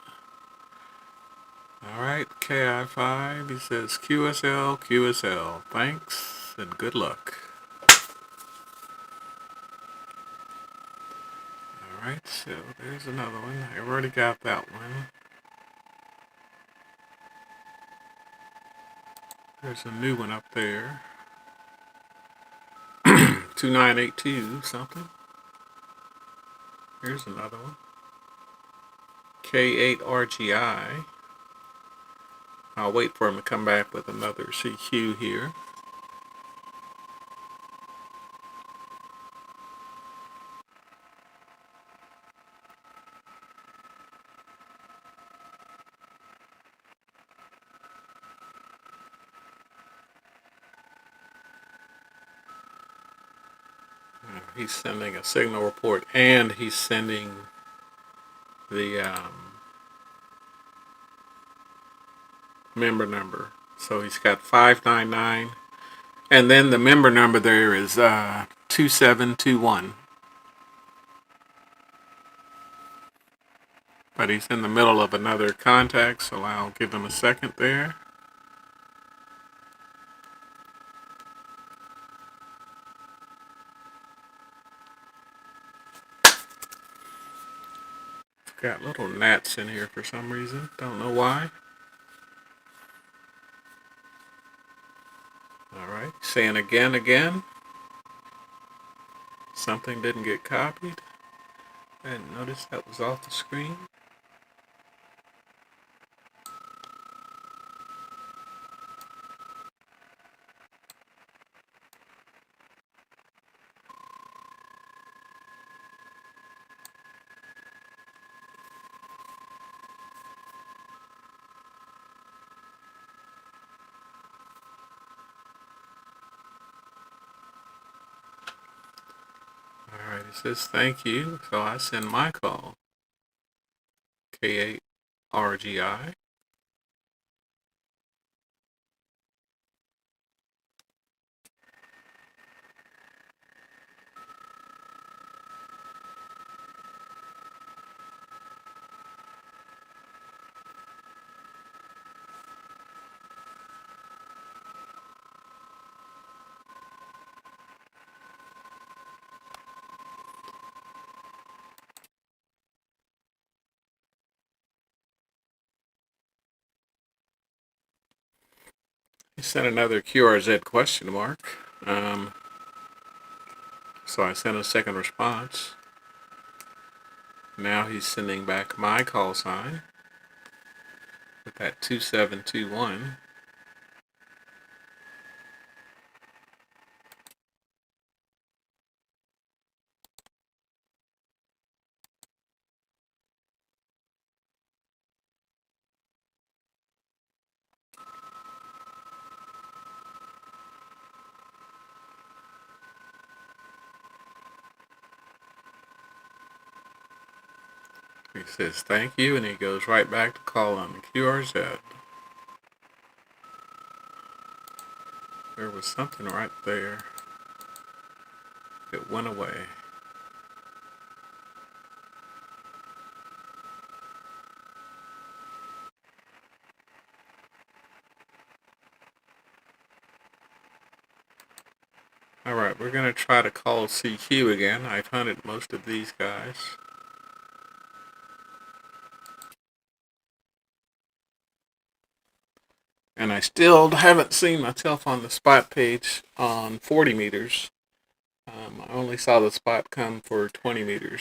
Alright, KI5, he says QSL, QSL. Thanks and good luck. Alright, so there's another one. I already got that one. There's a new one up there. 2982 something. Here's another one. K8RGI. I'll wait for him to come back with another CQ here. He's sending a signal report and he's sending the member number. So he's got 599 and then the member number there is 2721. But he's in the middle of another contact, so I'll give him a second there. Got little gnats in here for some reason. Don't know why. Alright, saying again. Something didn't get copied. I didn't notice that was off the screen. Alright, it says thank you, so I send my call. K8RGI. He sent another QRZ question mark. So I sent a second response. Now he's sending back my call sign with that 2721. He says thank you, and he goes right back to call on the QRZ. There was something right there. It went away. Alright, we're going to try to call CQ again. I've hunted most of these guys. And I still haven't seen myself on the spot page on 40 meters. I only saw the spot come for 20 meters.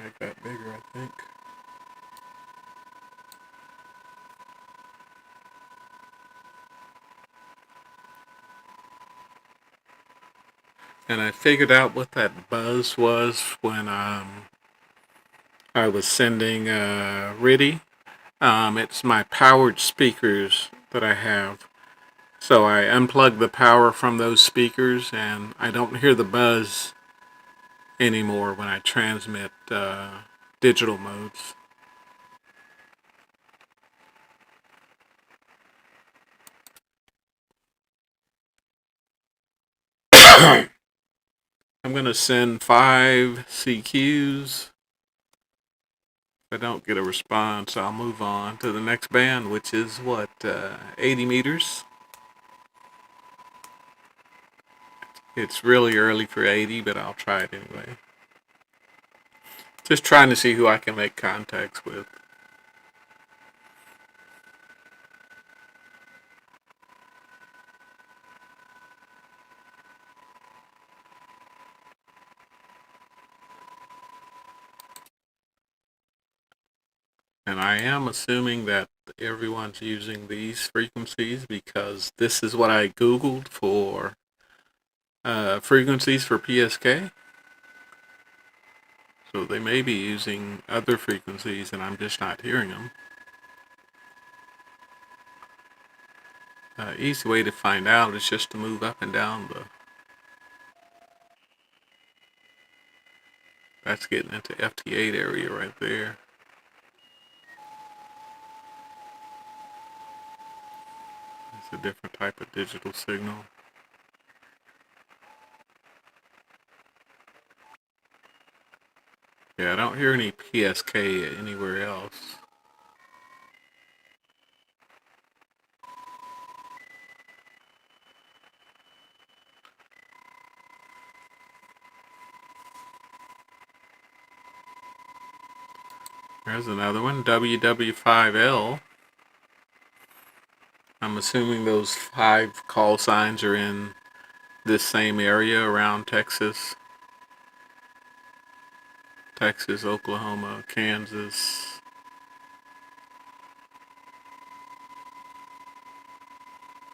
Make that bigger, I think. And I figured out what that buzz was when I was sending RTTY. It's my powered speakers that I have. So I unplug the power from those speakers and I don't hear the buzz anymore when I transmit digital modes. I'm going to send 5 CQs. If I don't get a response, I'll move on to the next band, which is what, 80 meters? It's really early for 80, but I'll try it anyway. Just trying to see who I can make contacts with. And I am assuming that everyone's using these frequencies because this is what I Googled for frequencies for PSK. So they may be using other frequencies and I'm just not hearing them. Easy way to find out is just to move up and down the... That's getting into FT8 area right there. It's a different type of digital signal. Yeah, I don't hear any PSK anywhere else. There's another one, WW5L. I'm assuming those 5 call signs are in this same area around Texas, Oklahoma, Kansas.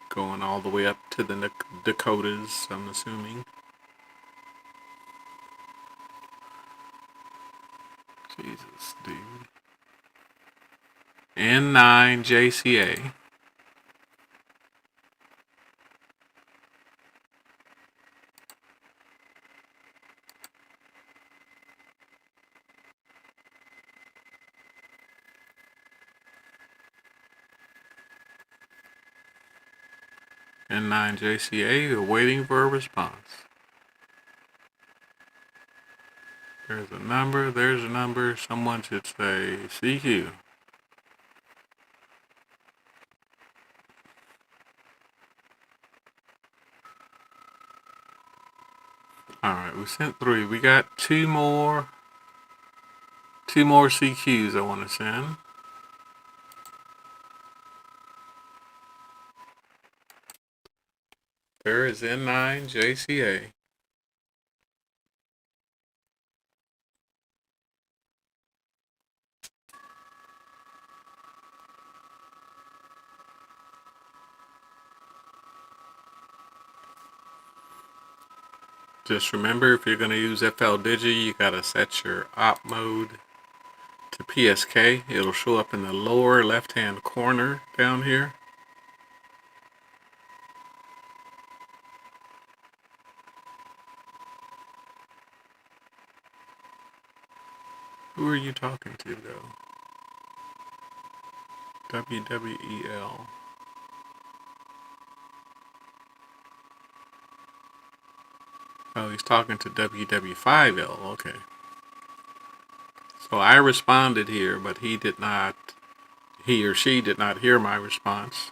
Going all the way up to the Dakotas, I'm assuming. Jesus, dude. N9JCA. N9JCA, waiting for a response. There's a number, someone should say CQ. Alright, we sent 3. We got 2 more CQs I want to send. There is N9JCA. Just remember, if you're going to use FLDIGI, you got to set your op mode to PSK. It'll show up in the lower left-hand corner down here. Who are you talking to, though? WWEL. Oh, he's talking to WW5L. Okay. So I responded here, but he or she did not hear my response.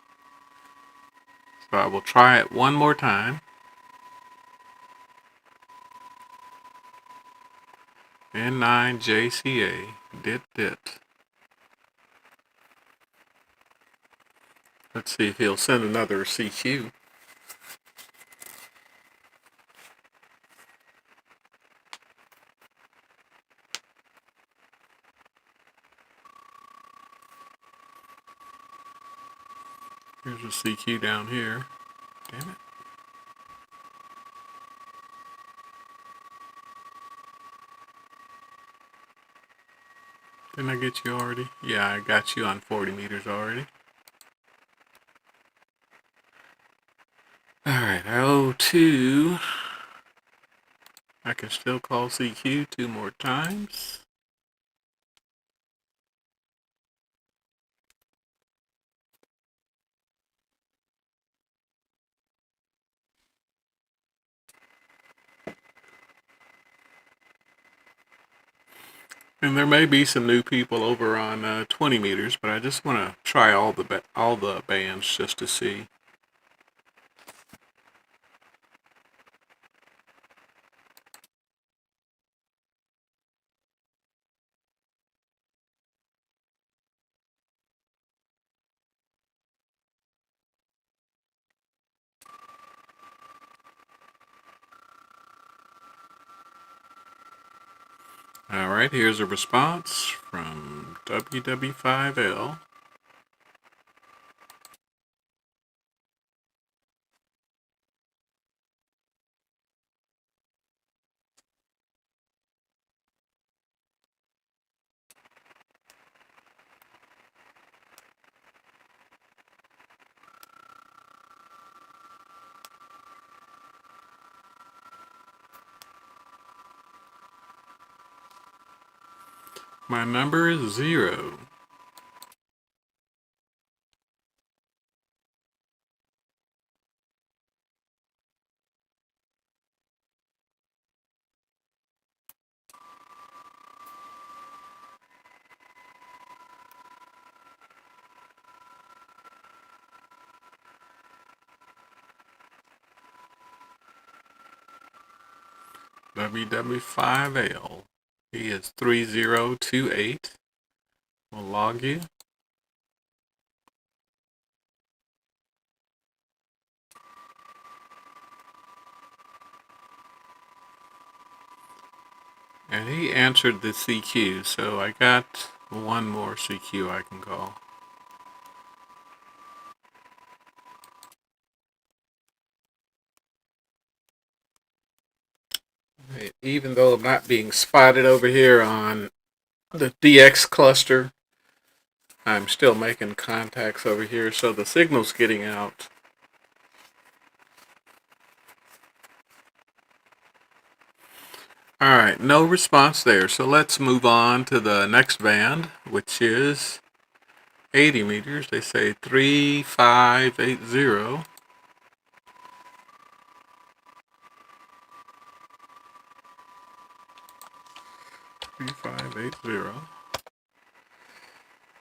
So I will try it one more time. N9JCA. Dit. Let's see if he'll send another CQ. Here's a CQ down here. Damn it. Didn't I get you already? Yeah, I got you on 40 meters already. Alright, O2. I can still call CQ 2 more times. And there may be some new people over on 20 meters, but I just want to try all the bands just to see. Alright, here's a response from WW5L. My number is 0. WW5L. He is 3028. We'll log you. And he answered the CQ, so I got one more CQ I can call. Even though I'm not being spotted over here on the DX cluster, I'm still making contacts over here, so the signal's getting out. Alright, no response there, so let's move on to the next band, which is 80 meters. They say 3580. 3580.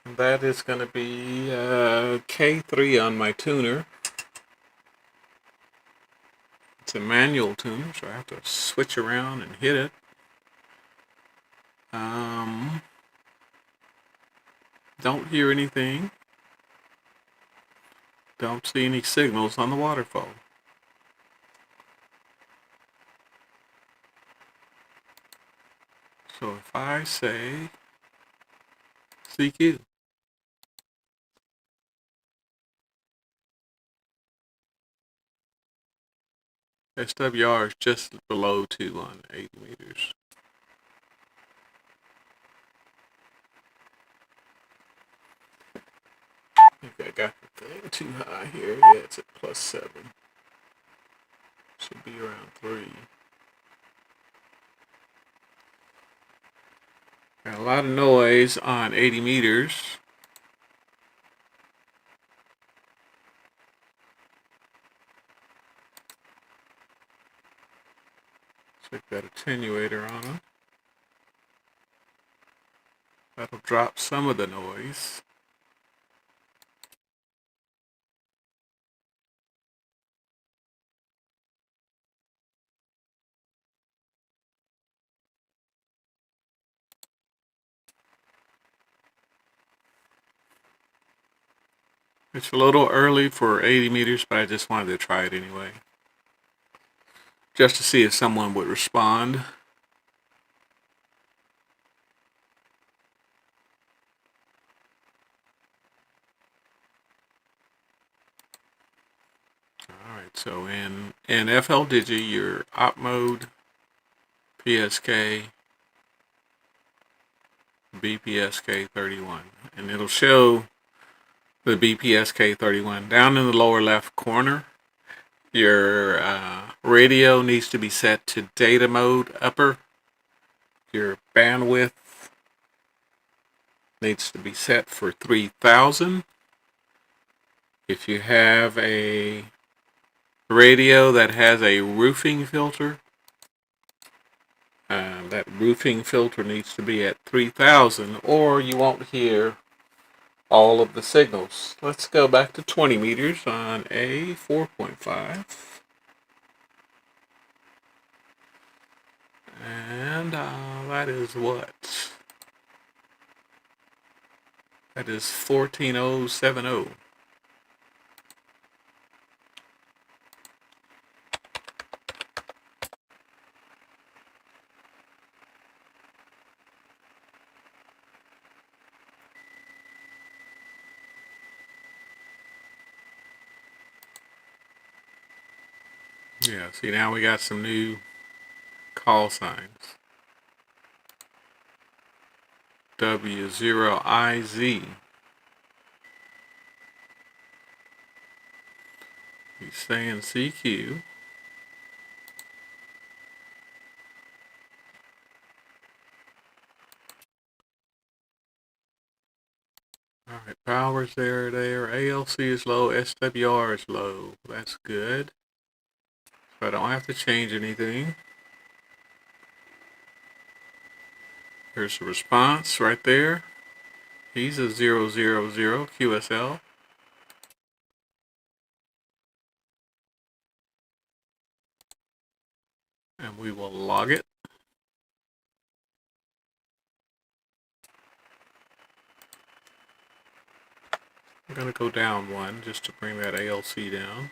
And that is going to be K3 on my tuner. It's a manual tuner, so I have to switch around and hit it. Don't hear anything. Don't see any signals on the waterfall. So if I say CQ, SWR is just below 2 on 80 meters. I think I got the thing too high here. Yeah, it's at +7. Should be around 3. Got a lot of noise on 80 meters. Check that attenuator on them. That'll drop some of the noise. It's a little early for 80 meters, but I just wanted to try it anyway. Just to see if someone would respond. Alright, so in FLDIGI, your op mode, PSK, BPSK31. And it'll show the BPSK31 down in the lower left corner. Your radio needs to be set to data mode upper. Your bandwidth needs to be set for 3000. If you have a radio that has a roofing filter, that roofing filter needs to be at 3000 or you won't hear all of the signals. Let's go back to 20 meters on a 4.5. And that is what? That is 14070. Yeah, see now we got some new call signs. W0IZ. He's saying CQ. Alright, power's there. ALC is low, SWR is low. That's good. So I don't have to change anything. Here's the response right there. He's a 000 QSL. And we will log it. I'm going to go down one just to bring that ALC down.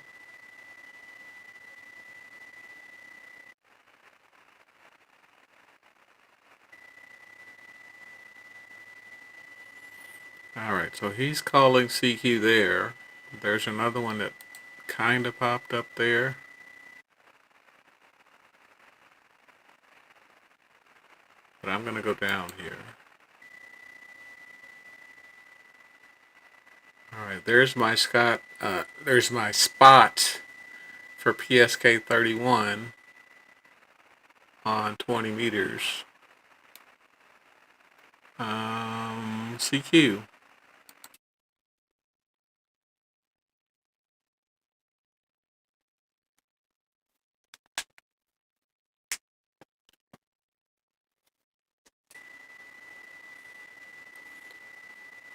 Alright, so he's calling CQ there. There's another one that kind of popped up there. But I'm going to go down here. Alright, there's my spot for PSK31 on 20 meters. CQ.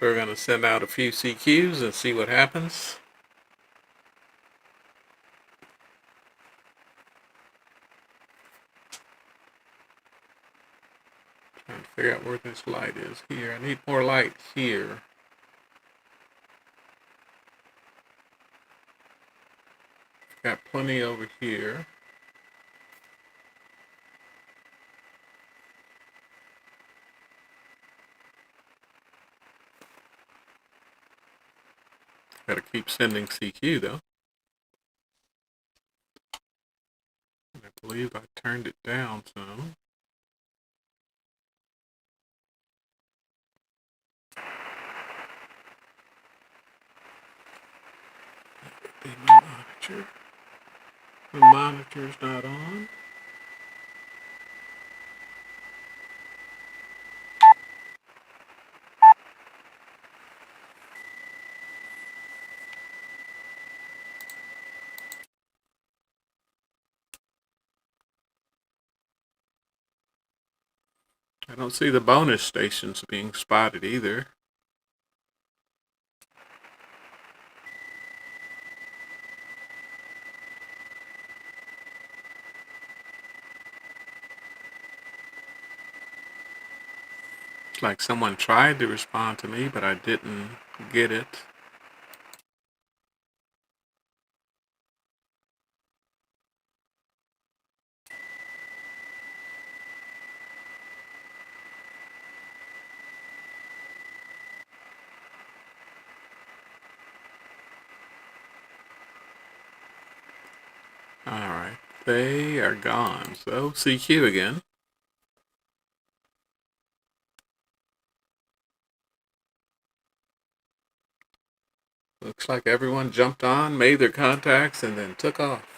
We're going to send out a few CQs and see what happens. Trying to figure out where this light is here. I need more light here. Got plenty over here. Got to keep sending CQ though. I believe I turned it down some. That would be my monitor. The monitor's not on. I don't see the bonus stations being spotted either. It's like someone tried to respond to me, but I didn't get it. They are gone. So CQ again. Looks like everyone jumped on, made their contacts, and then took off.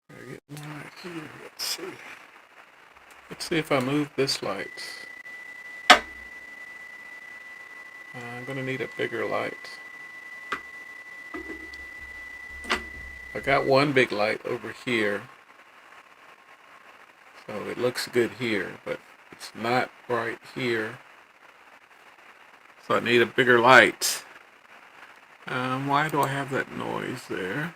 Gotta get more light here. Let's see. Let's see if I move this light. I'm gonna need a bigger light. I got one big light over here, so it looks good here, but it's not right here. So I need a bigger light. Why do I have that noise there?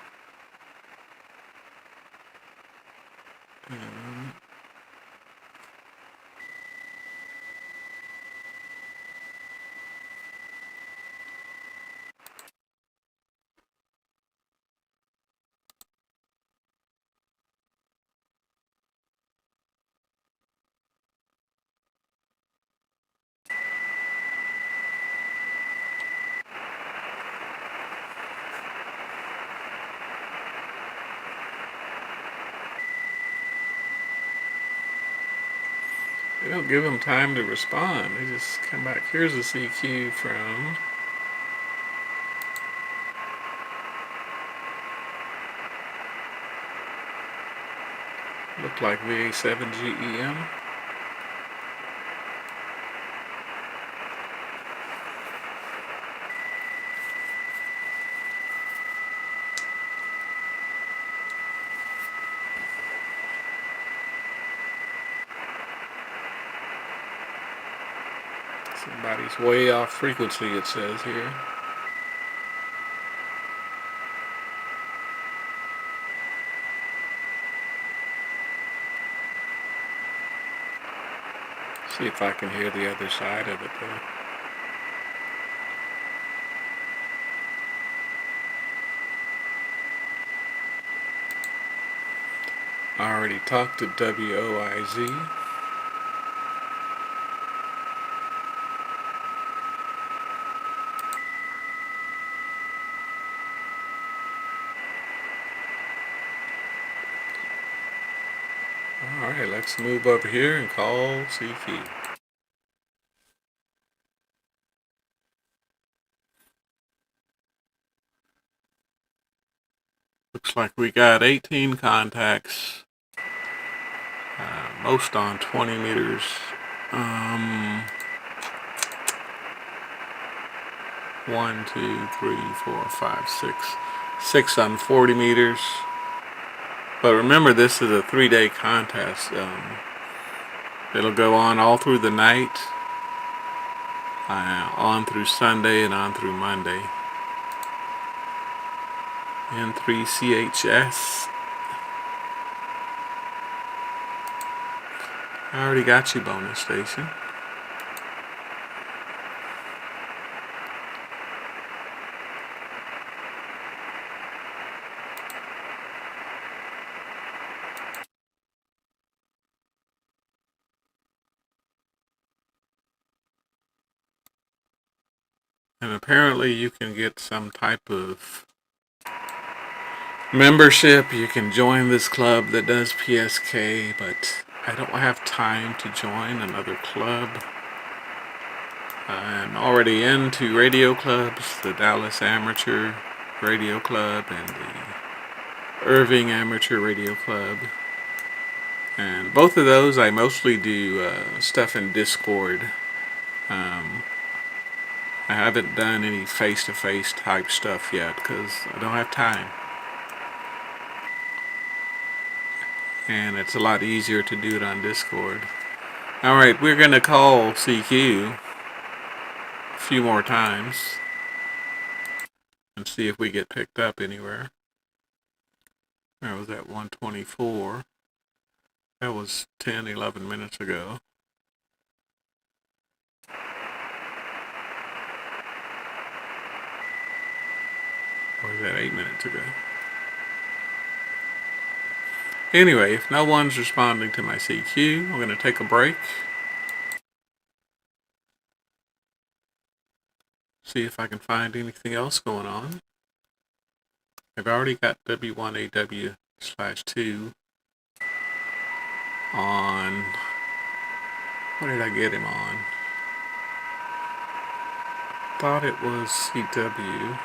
They don't give them time to respond. They just come back. Here's a CQ from looked like VA7GEM. Somebody's way off frequency, it says here. See if I can hear the other side of it though. I already talked to WOIZ. Alright, let's move over here and call CQ. Looks like we got 18 contacts, most on 20 meters. 1, 2, 3, 4, 5, 6. 6 on 40 meters. But remember, this is a 3-day contest. It'll go on all through the night, on through Sunday, and on through Monday. N3CHS. I already got you, bonus station. And apparently you can get some type of membership. You can join this club that does PSK, but I don't have time to join another club. I'm already into radio clubs, the Dallas Amateur Radio Club and the Irving Amateur Radio Club. And both of those I mostly do stuff in Discord. I haven't done any face-to-face type stuff yet because I don't have time. And it's a lot easier to do it on Discord. Alright, we're going to call CQ a few more times and see if we get picked up anywhere. That was at 124. That was 10, 11 minutes ago. was that 8 minutes ago? Anyway, if no one's responding to my CQ, I'm going to take a break. See if I can find anything else going on. I've already got W1AW/2 on. What did I get him on? Thought it was CW.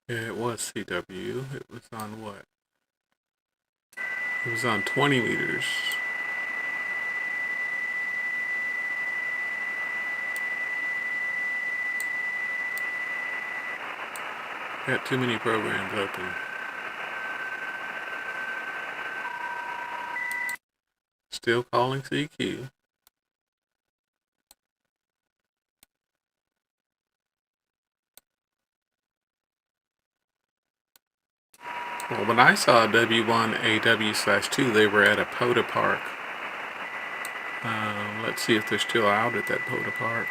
Yeah, it was CW. It was on what? It was on 20 meters. Got too many programs open. Still calling CQ. Well, when I saw W1AW/2, they were at a POTA park. Let's see if they're still out at that POTA park.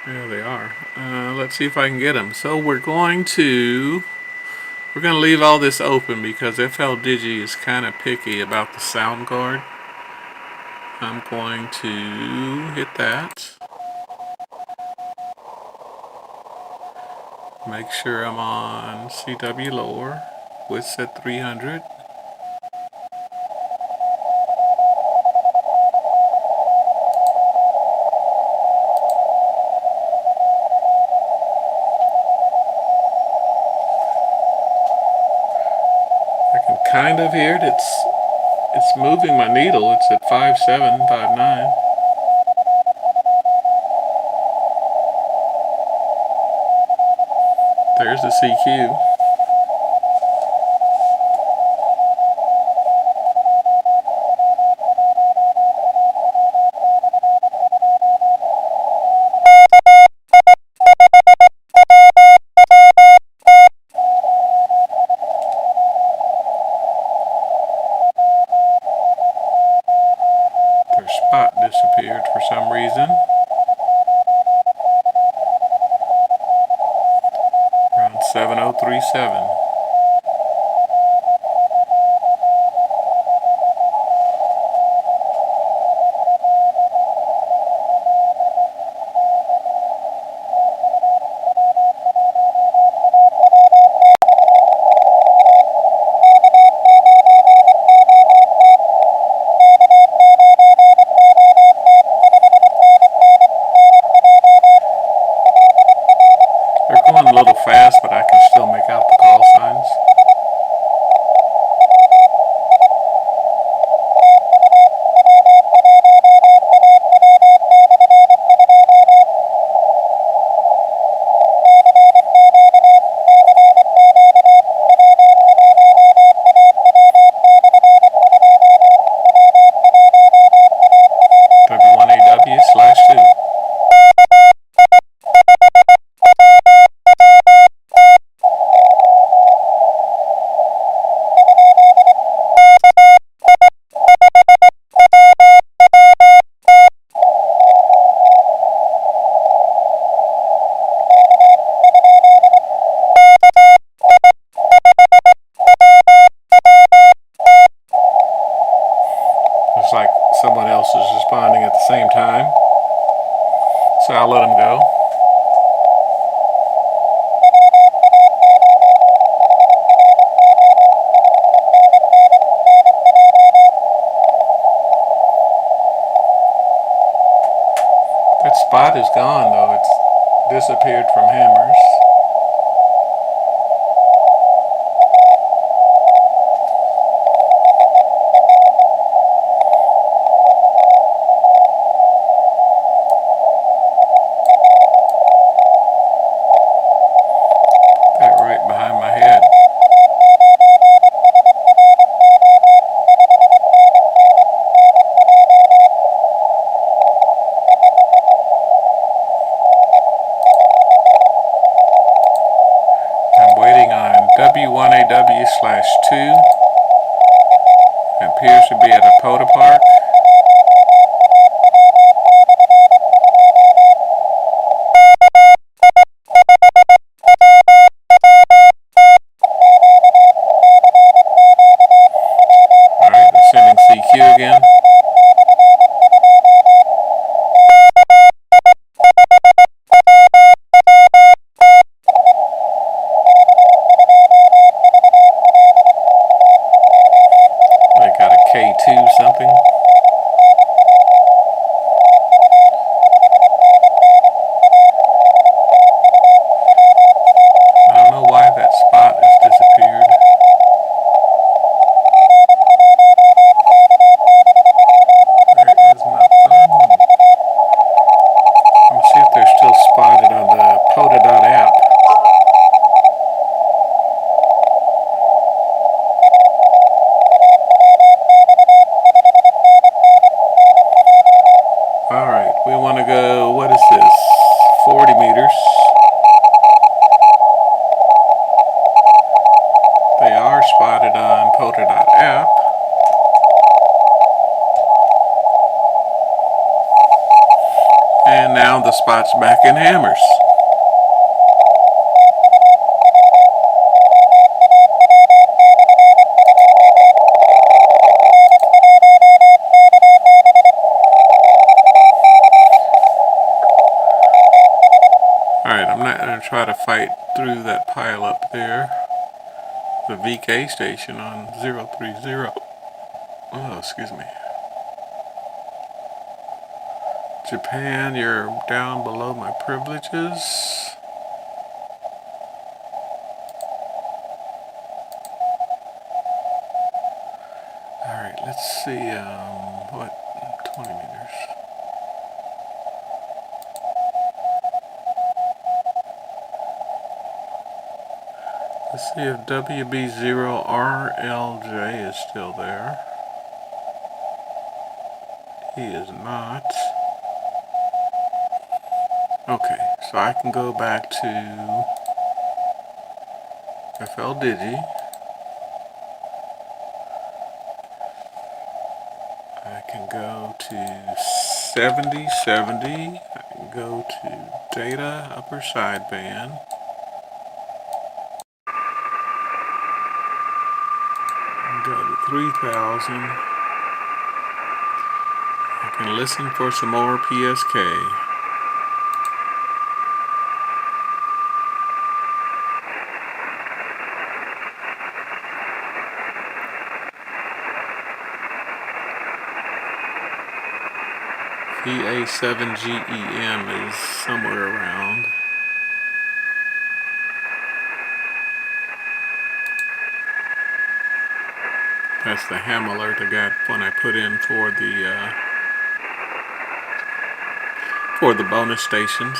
There they are. Let's see if I can get them. So we're going to leave all this open because FLDIGI is kind of picky about the sound card. I'm going to hit that. Make sure I'm on CW lower. Width set 300. I can kind of hear it. It's moving my needle. It's at 5.7, 5.9. There's the CQ. Their spot disappeared for some reason. Around 7037. They're going a little fast, but I can still make out the call signs. W1AW/2. Looks like someone else is responding at the same time, so I'll let them go. That spot is gone though. It's disappeared from hammers. That right behind my head. W1AW/2 appears to be at a POTA park. Alright, they're sending CQ again. They got a K2 something. I don't know why that spot has disappeared. Where is my phone? Let me see if they're still spotted on the POTA.app. Alright, we want to go, what is this? 40 meters. They are spotted on POTA.app. And now the spot's back in hammers. Alright, I'm not going to try to fight through that pile up there. The VK station on 030. Oh, excuse me. Japan, you're down below my privileges. Alright, let's see, what, 20 meters. Let's see if WB0RLJ is still there. He is not. Okay, so I can go back to FLDIGI. I can go to 7070. I can go to data upper sideband. Go to 3000. I can listen for some more PSK. PA7GEM is somewhere around. That's the ham alert I got when I put in for the bonus stations.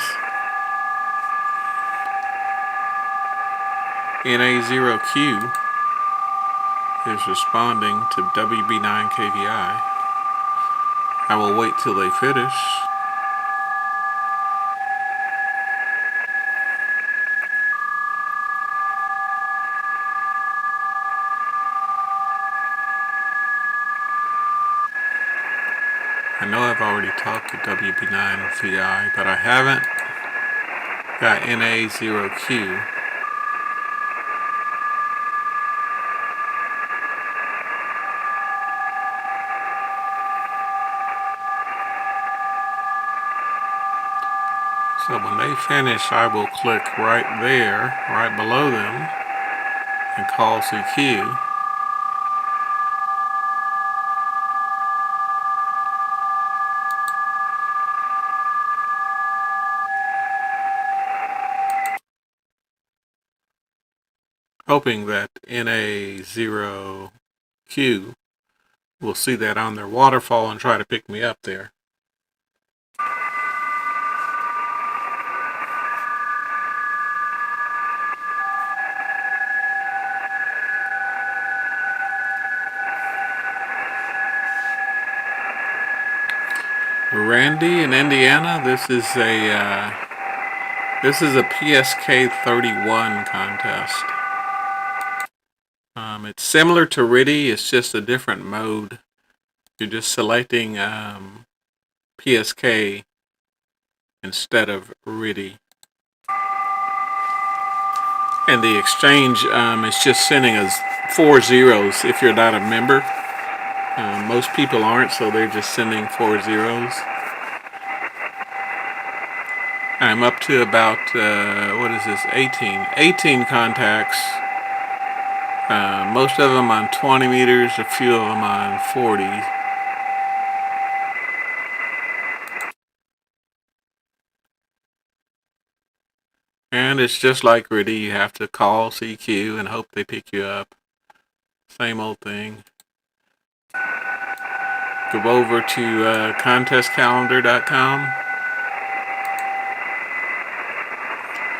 NA0Q is responding to WB9KVI. I will wait till they finish. I know I've already talked to WB9VI, but I haven't got NA0Q. So when they finish, I will click right there, right below them, and call CQ. Hoping that NA0Q will see that on their waterfall and try to pick me up there. Randy in Indiana, this is a PSK31 contest. It's similar to RTTY, it's just a different mode. You're just selecting PSK instead of RTTY. And the exchange is just sending us 4 zeros if you're not a member. Most people aren't, so they're just sending 4 zeros. I'm up to about, what is this, 18 contacts. Most of them on 20 meters, a few of them on 40. And it's just like RTTY, you have to call CQ and hope they pick you up. Same old thing. Go over to contestcalendar.com.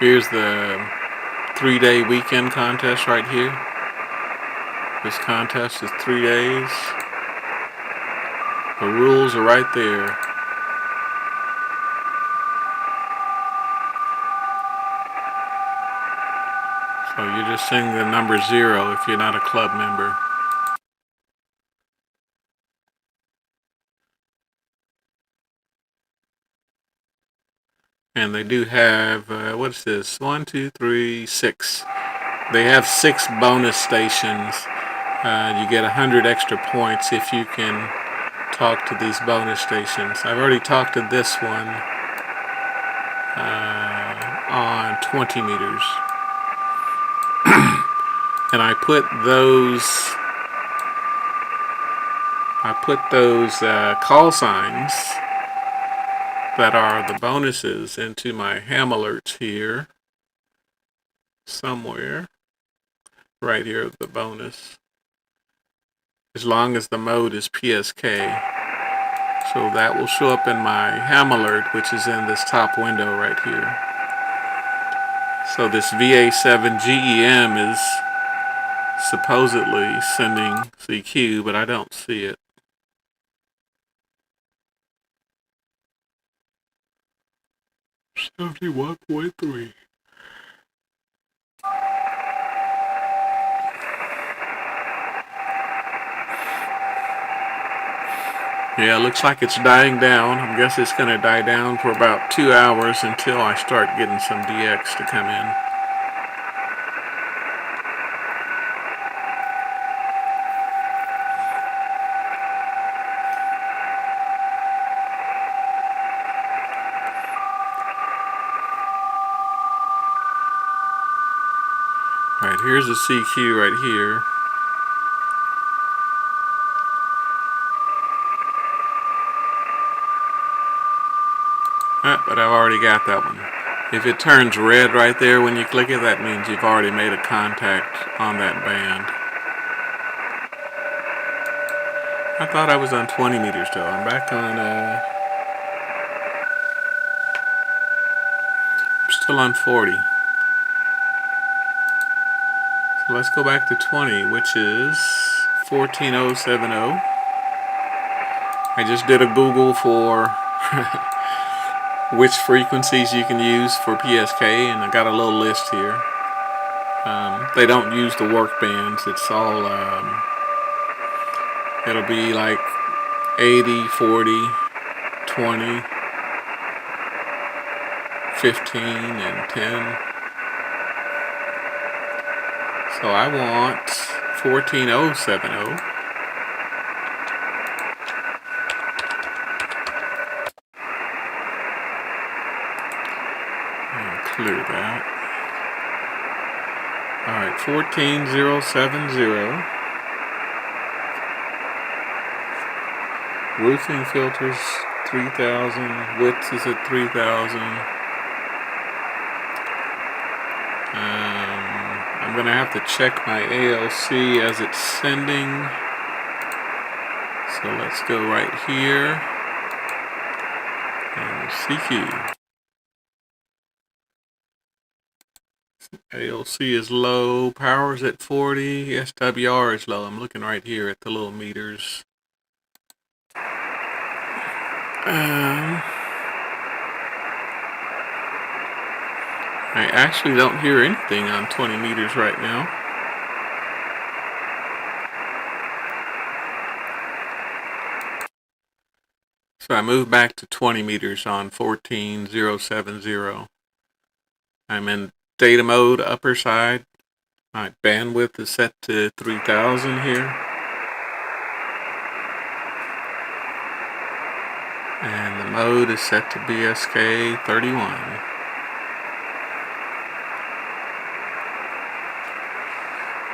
Here's the 3-day weekend contest right here. This contest is 3 days. The rules are right there. So you're just seeing the number 0 if you're not a club member. And they do have, what's this? 1, 2, 3, 6. They have 6 bonus stations. You get 100 extra points if you can talk to these bonus stations. I've already talked to this one on 20 meters. And I put those call signs that are the bonuses into my ham alerts here somewhere. Right here, the bonus. As long as the mode is PSK. So that will show up in my ham alert, which is in this top window right here. So this VA7GEM is supposedly sending CQ, but I don't see it. $71.3. Yeah, it looks like it's dying down. I guess it's going to die down for about 2 hours until I start getting some DX to come in. Alright, here's a CQ right here. But I've already got that one. If it turns red right there when you click it, that means you've already made a contact on that band. I thought I was on 20 meters though. I'm back on, I'm still on 40. So let's go back to 20, which is 14070. I just did a Google for which frequencies you can use for PSK, and I got a little list here. They don't use the work bands. It's all, it'll be like 80, 40, 20, 15, and 10. So I want 14070. Clear that. Alright, 14070. Roofing filters 3000. Width is at 3000. I'm gonna have to check my ALC as it's sending. So let's go right here and CQ. ALC is low, power's at 40, SWR is low. I'm looking right here at the little meters. I actually don't hear anything on 20 meters right now. So I move back to 20 meters on 14070. I'm in data mode, upper side. My bandwidth is set to 3000 here. And the mode is set to PSK31.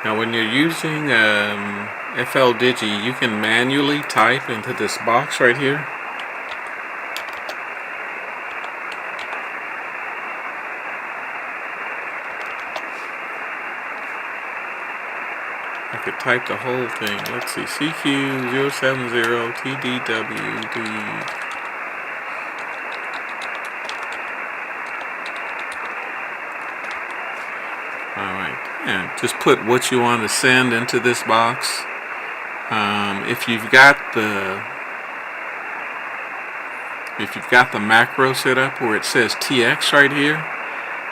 Now when you're using FLDIGI, you can manually type into this box right here. I could type the whole thing. Let's see, CQ070 TDWD. Alright, and just put what you want to send into this box. If you've got the macro set up where it says TX right here,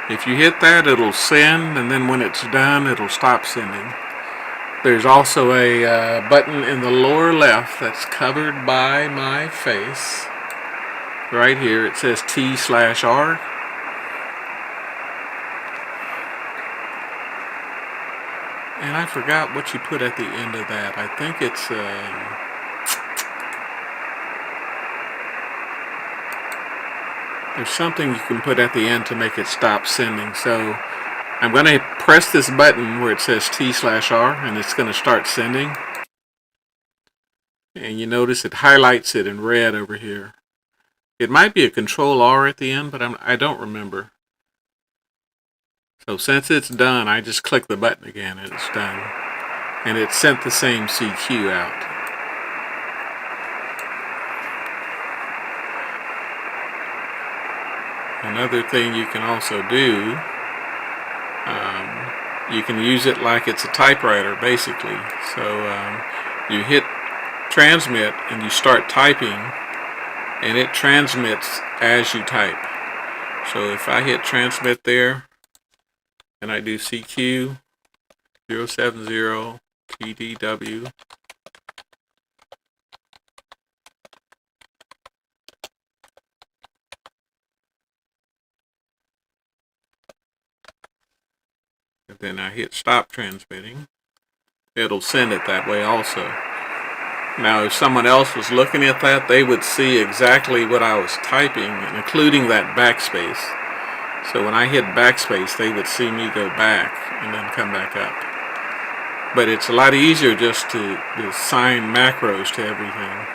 if you hit that, it'll send, and then when it's done, it'll stop sending. There's also a button in the lower left that's covered by my face. Right here, it says T/R. And I forgot what you put at the end of that. I think it's there's something you can put at the end to make it stop sending. So I'm going to press this button where it says T/R, and it's going to start sending. And you notice it highlights it in red over here. It might be a Control-R at the end, but I don't remember. So since it's done, I just click the button again and it's done. And it sent the same CQ out. Another thing you can also do, you can use it like it's a typewriter basically. So you hit transmit and you start typing, and it transmits as you type. So if I hit transmit there, and I do CQ 070 TDW, and then I hit stop transmitting, it'll send it that way also. Now if someone else was looking at that, they would see exactly what I was typing, including that backspace. So when I hit backspace, they would see me go back and then come back up. But it's a lot easier just to assign macros to everything.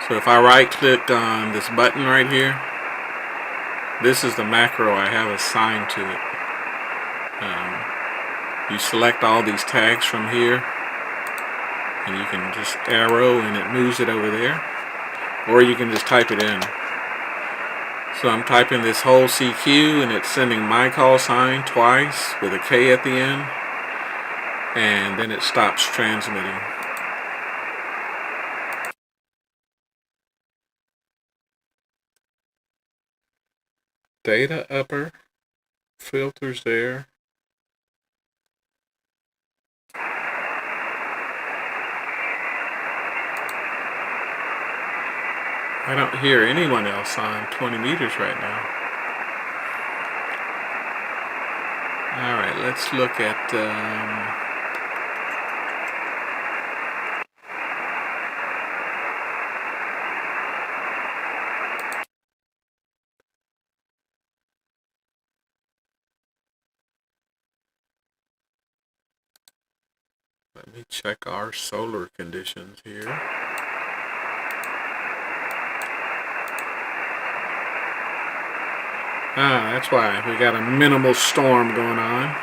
So if I right click on this button right here, this is the macro I have assigned to it. You select all these tags from here, and you can just arrow and it moves it over there, or you can just type it in. So I'm typing this whole CQ, and it's sending my call sign twice with a K at the end, and then it stops transmitting. Data upper, filters there. I don't hear anyone else on 20 meters right now. Alright, let's look at let me check our solar conditions here. That's why we got a minimal storm going on.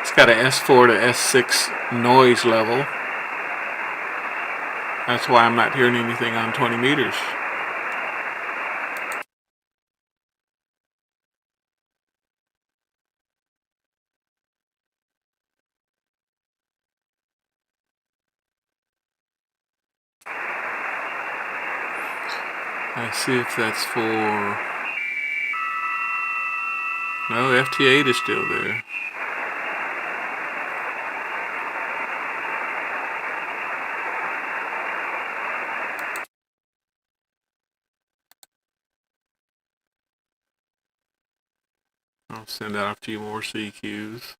It's got a S4 to S6 noise level. That's why I'm not hearing anything on 20 meters. Let's see if that's for... No, FT8 is still there. I'll send out a few more CQs.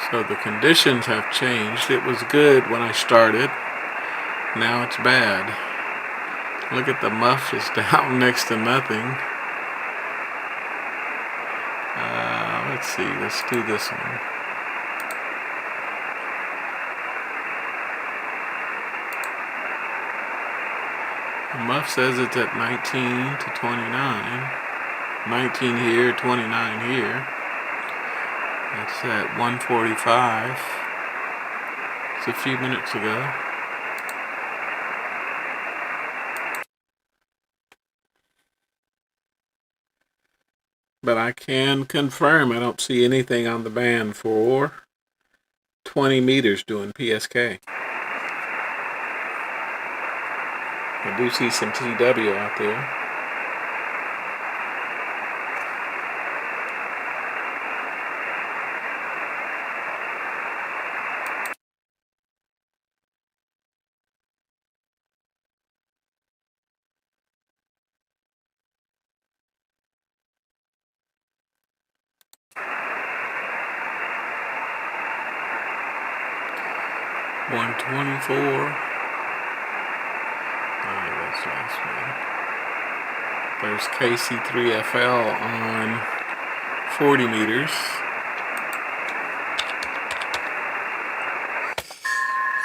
So the conditions have changed. It was good when I started. Now it's bad. Look at the muff is down next to nothing. Let's see, let's do this one. The muff says it's at 19 to 29. 19 here, 29 here. That's at 1:45. It's a few minutes ago. But I can confirm I don't see anything on the band for 20 meters doing PSK. I do see some TW out there. $124. That's last one. There's KC3FL on 40 meters.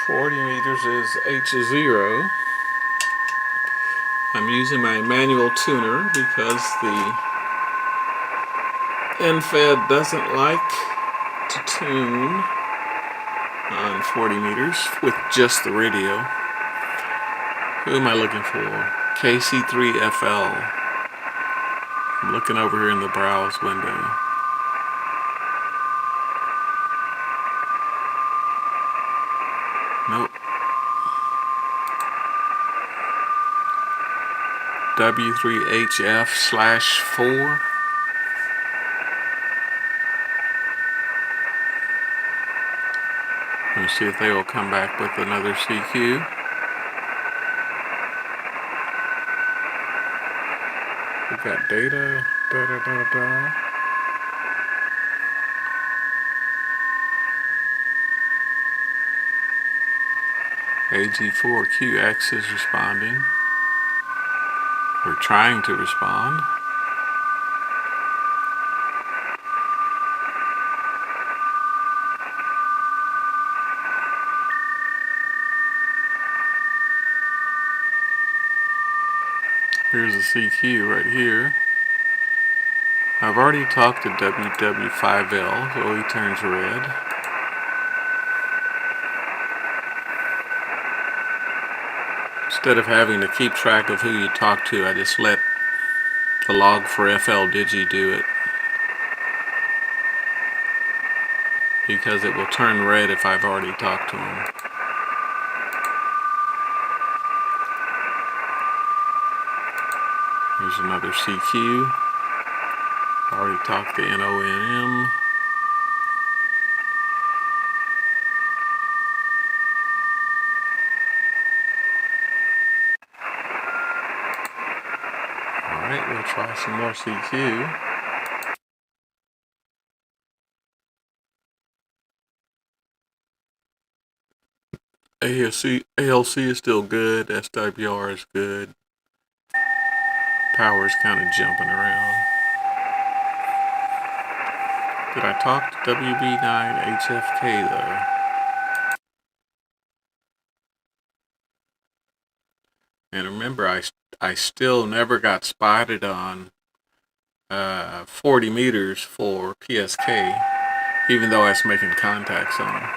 40 meters is H0. I'm using my manual tuner because the endfed doesn't like to tune on 40 meters with just the radio. Who am I looking for? KC3FL. I'm looking over here in the browse window. Nope. W3HF/4. Let me see if they will come back with another CQ. We got data. AG4QX is responding. We're trying to respond. Here's a CQ right here. I've already talked to WW5L, so he turns red. Instead of having to keep track of who you talk to, I just let the log for FLDIGI do it. Because it will turn red if I've already talked to him. Here's another CQ. Already talked to NONM. Alright, we'll try some more CQ. ALC is still good. SWR is good. Power's kind of jumping around. Did I talk to WB9HFK though? And remember, I still never got spotted on 40 meters for PSK, even though I was making contacts on them.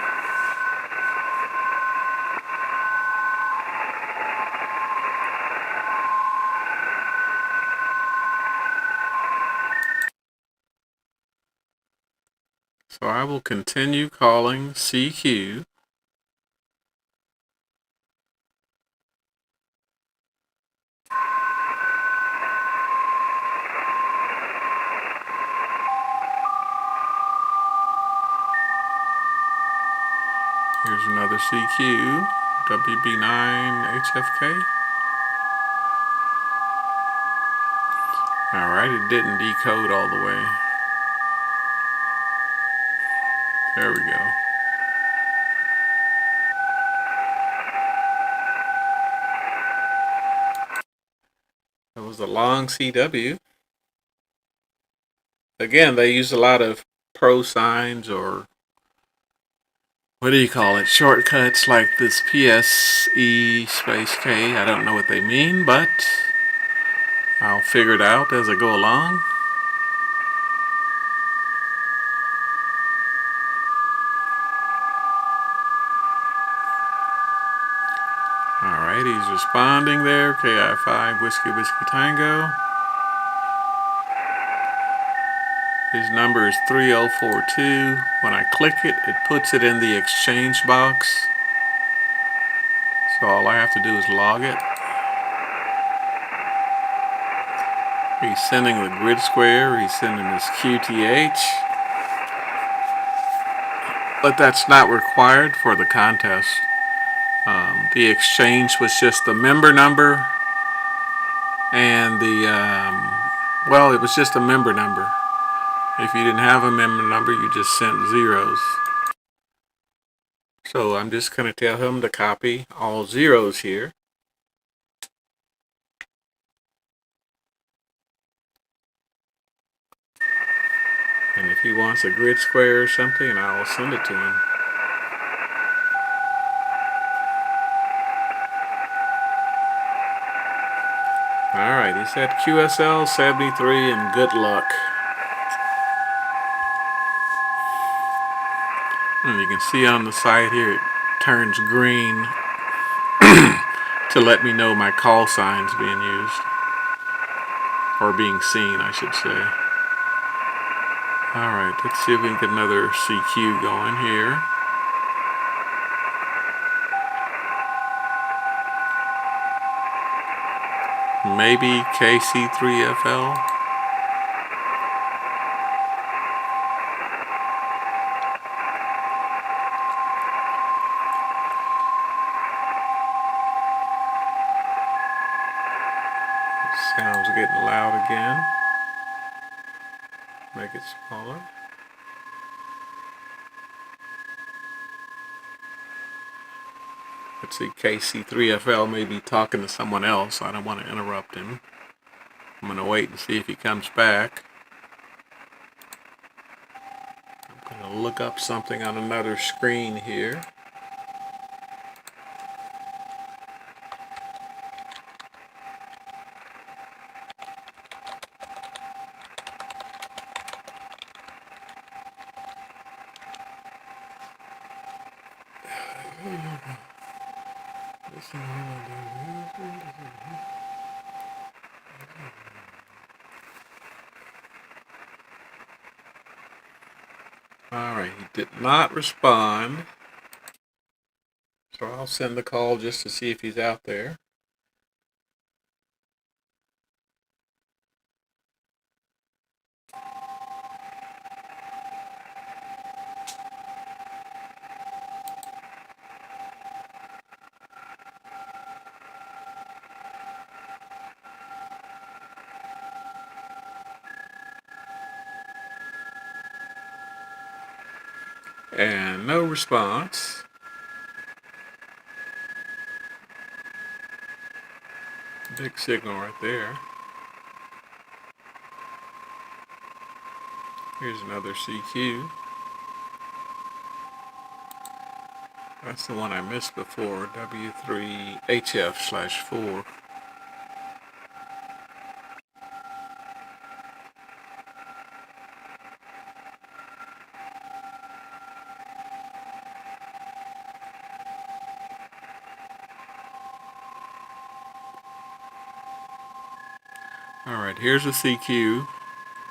So I will continue calling CQ. Here's another CQ, WB9HFK. Alright, it didn't decode all the way. There we go. That was a long CW. Again, they use a lot of pro signs, or what do you call it, shortcuts like this PSE space K. I don't know what they mean, but I'll figure it out as I go along. Alright, he's responding there. KI5 Whiskey Whiskey Tango. His number is 3042. When I click it, it puts it in the exchange box. So all I have to do is log it. He's sending the grid square. He's sending his QTH. But that's not required for the contest. The exchange was just the member number and well, it was just a member number. If you didn't have a member number, you just sent zeros. So I'm just going to tell him to copy all zeros here. And if he wants a grid square or something, I'll send it to him. Alright, he said QSL 73 and good luck. And you can see on the side here, it turns green to let me know my call sign's being used. Or being seen, I should say. Alright, let's see if we can get another CQ going here. Maybe KC3FL. Sound's getting loud again. Make it smaller. Let's see, KC3FL may be talking to someone else. I don't want to interrupt him. I'm going to wait and see if he comes back. I'm going to look up something on another screen here. Alright, he did not respond. So I'll send the call just to see if he's out there. And no response. Big signal right there. Here's another CQ. That's the one I missed before, W3HF/4. Alright, here's a CQ,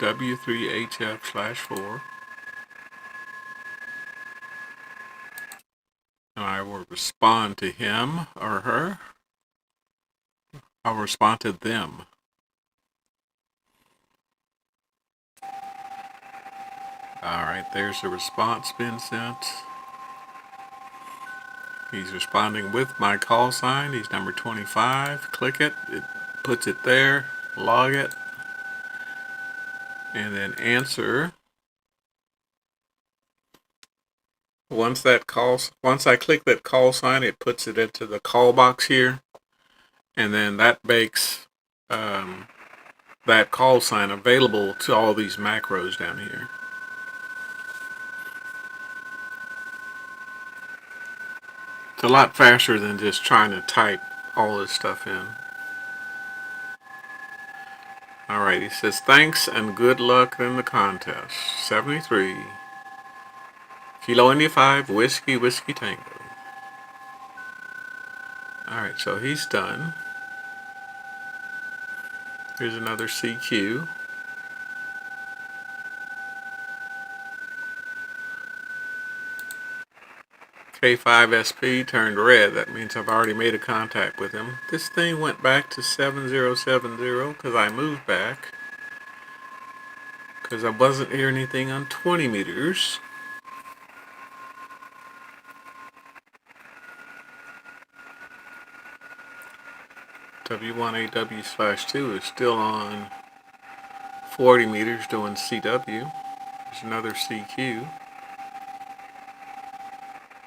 W3HF/4. And I will respond to him or her. I'll respond to them. Alright, there's the response being sent. He's responding with my call sign. He's number 25. Click it. It puts it there. Log it. and then answer. Once I click that call sign, it puts it into the call box here, and then that makes that call sign available to all these macros down here. It's a lot faster than just trying to type all this stuff in. Alright, he says thanks and good luck in the contest. 73 Kilo India 5 Whiskey Whiskey Tango. Alright, so he's done. Here's another CQ. K5SP turned red. That means I've already made a contact with him. This thing went back to 7070 because I moved back. Because I wasn't hearing anything on 20 meters. W1AW/2 is still on 40 meters doing CW. There's another CQ.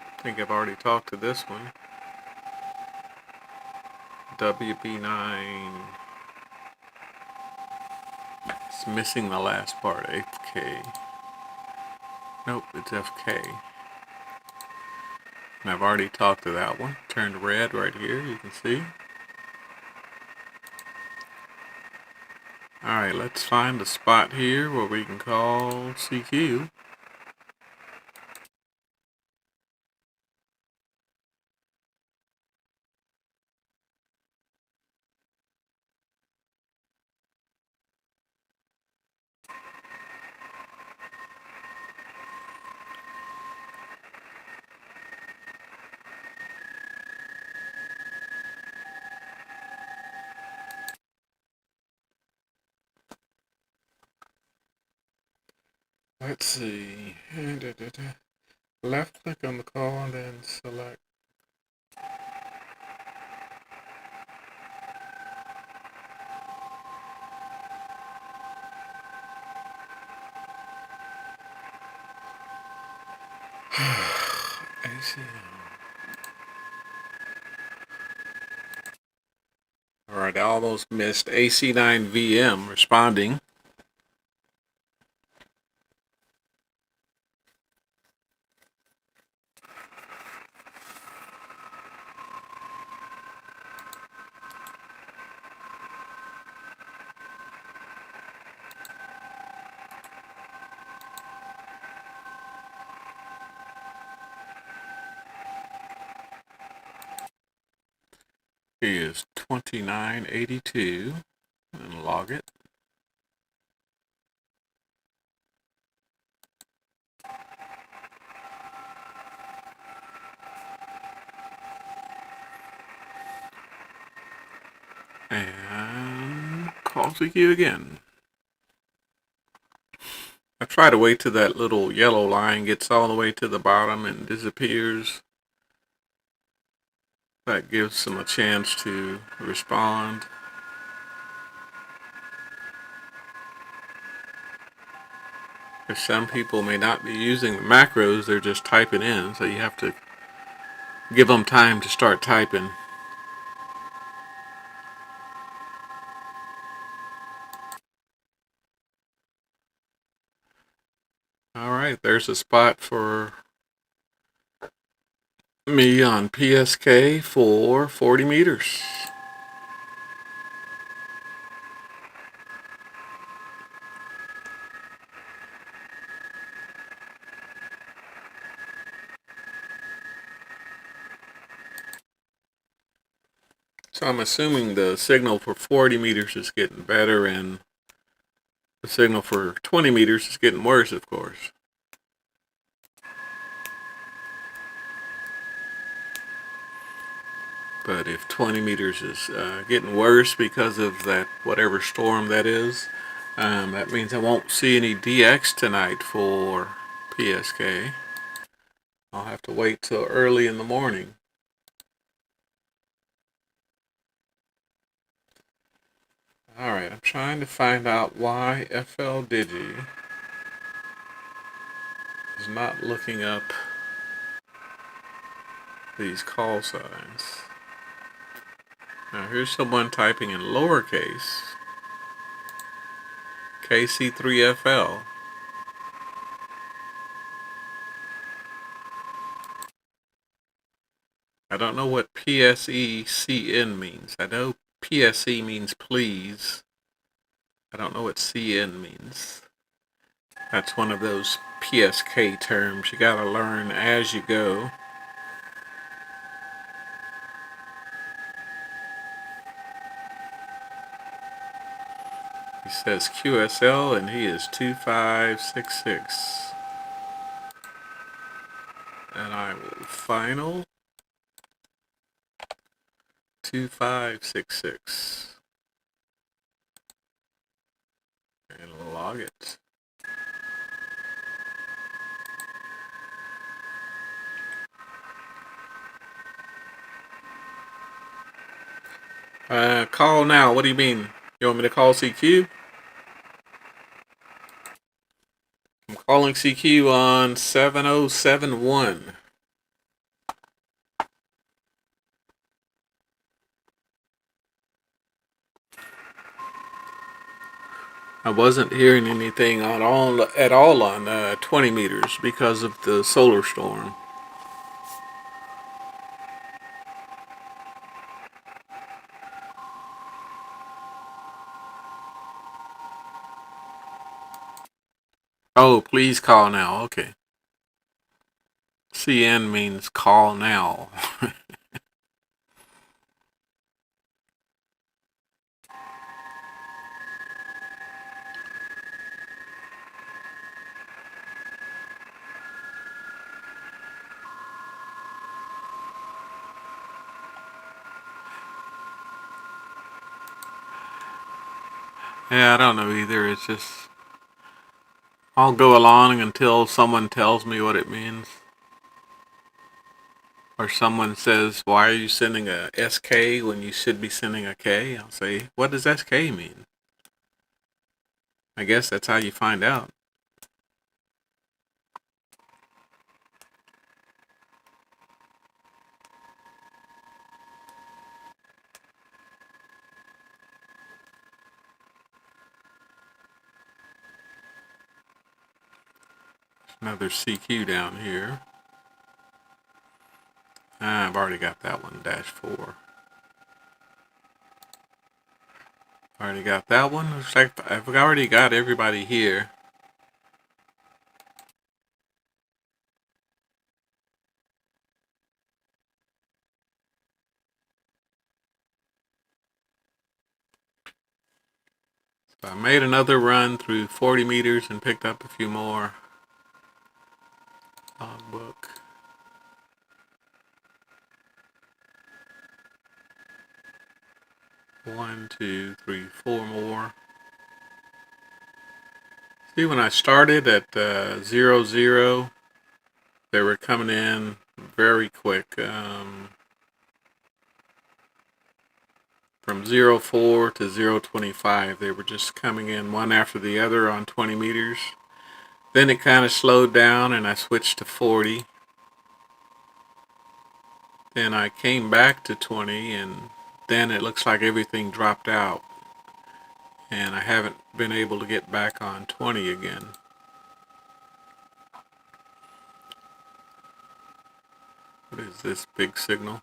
I think I've already talked to this one. WB9. It's missing the last part. FK. Nope, it's FK. And I've already talked to that one. Turned red right here, you can see. Alright, let's find a spot here where we can call CQ. Let's see. Left click on the call and then select. Alright, I almost missed AC9VM responding. He is 2982 and log it. And call CQ again. I try to wait till that little yellow line gets all the way to the bottom and disappears. That gives them a chance to respond. Because some people may not be using the macros, they're just typing in, so you have to give them time to start typing. Alright, there's a spot for me on PSK for 40 meters. So I'm assuming the signal for 40 meters is getting better and the signal for 20 meters is getting worse, of course. But if 20 meters is getting worse because of that whatever storm that is, that means I won't see any DX tonight for PSK. I'll have to wait till early in the morning. Alright, I'm trying to find out why FLDIGI is not looking up these call signs. Now here's someone typing in lowercase KC3FL. I don't know what PSECN means. I know PSE means please. I don't know what CN means. That's one of those PSK terms you gotta learn as you go. He says QSL and he is 2566. And I will final 2566 and log it. Call now. What do you mean? You want me to call CQ? I'm calling CQ on 7071. I wasn't hearing anything at all on 20 meters because of the solar storm. Oh, please call now. Okay. CN means call now. Yeah, I don't know either. It's just, I'll go along until someone tells me what it means. Or someone says, why are you sending a SK when you should be sending a K? I'll say, what does SK mean? I guess that's how you find out. Another CQ down here. I've already got that one, -4. Already got that one. Looks like I've already got everybody here. So I made another run through 40 meters and picked up a few more. Logbook. One, two, three, four more. See, when I started at 00, they were coming in very quick. From 04 to 025, they were just coming in one after the other on 20 meters. Then it kind of slowed down and I switched to 40. Then I came back to 20 and then it looks like everything dropped out. And I haven't been able to get back on 20 again. What is this big signal?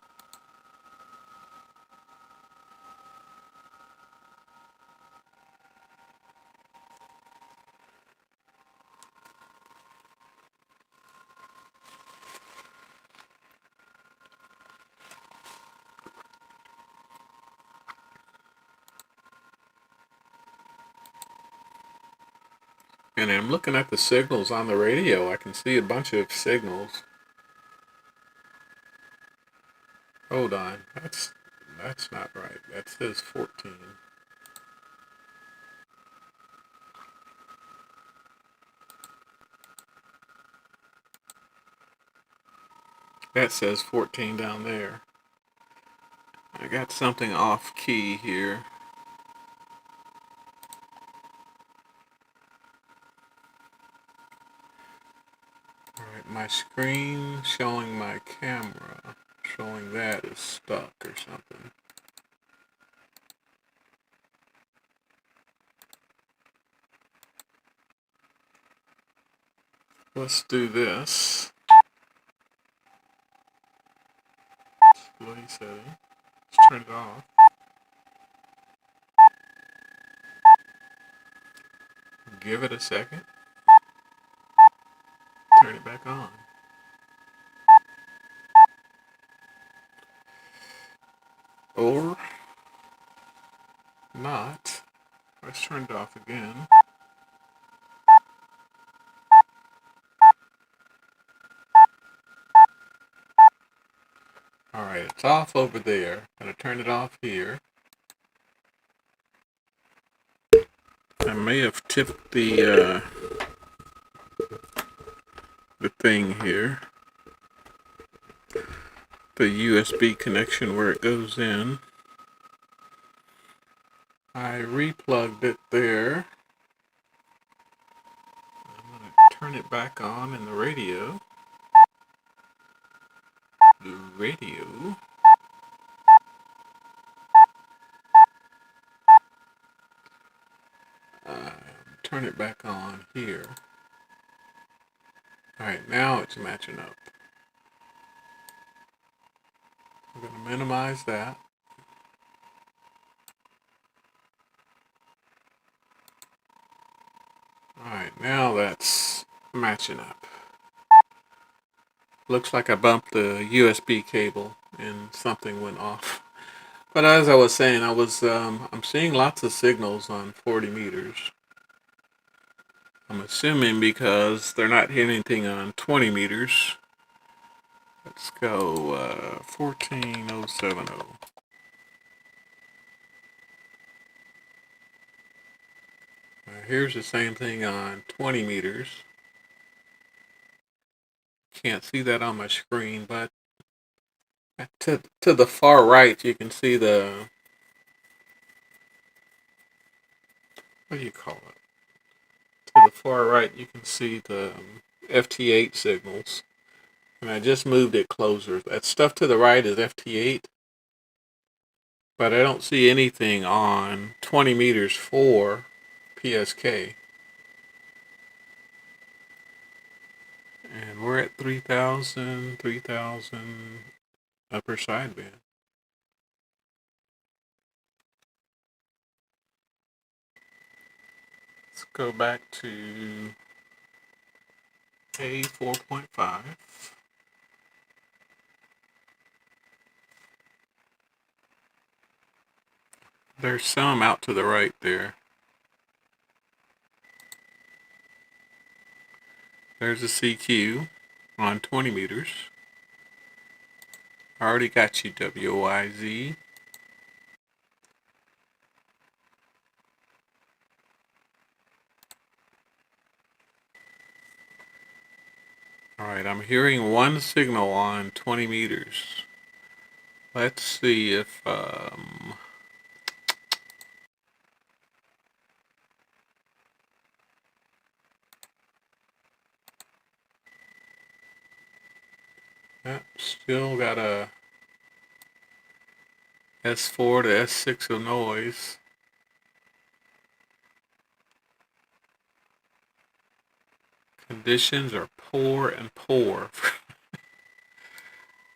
And I'm looking at the signals on the radio. I can see a bunch of signals. Hold on. That's not right. That says 14. That says 14 down there. I got something off key here. my screen showing my camera, showing that is stuck or something. Let's do this. Display setting. Let's turn it off. Give it a second. Turn it back on. Or not. Let's turn it off again. Alright, it's off over there. I'm going to turn it off here. I may have tipped the thing here. The USB connection where it goes in. I replugged it there. I'm going to turn it back on in the radio. The radio. Turn it back on here. Alright, now it's matching up. I'm going to minimize that. Alright, now that's matching up. Looks like I bumped the USB cable and something went off. But as I was saying, I'm seeing lots of signals on 40 meters. I'm assuming because they're not hitting anything on 20 meters. Let's go 14070. Here's the same thing on 20 meters. Can't see that on my screen, but to the far right you can see the, what do you call it? To the far right you can see the FT8 signals. And I just moved it closer. That stuff to the right is FT8. But I don't see anything on 20 meters for PSK. And we're at 3,000 upper sideband. Let's go back to A4.5. There's some out to the right there. There's a CQ on 20 meters. I already got you WYZ. Alright, I'm hearing one signal on 20 meters. Let's see if yep, still got a S4 to S6 of noise. Conditions are poor and poor.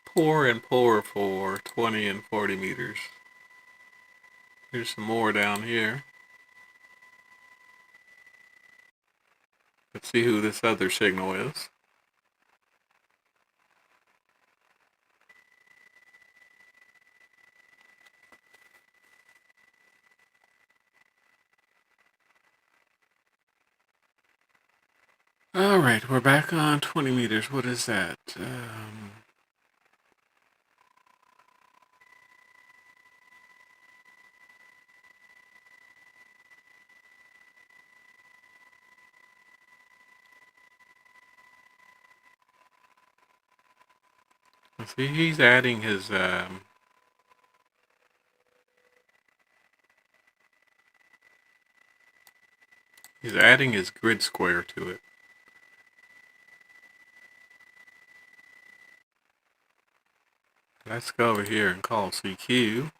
Poor and poor for 20 and 40 meters. Here's some more down here. Let's see who this other signal is. Alright, we're back on 20 meters. What is that? See, he's adding his grid square to it. Let's go over here and call CQ.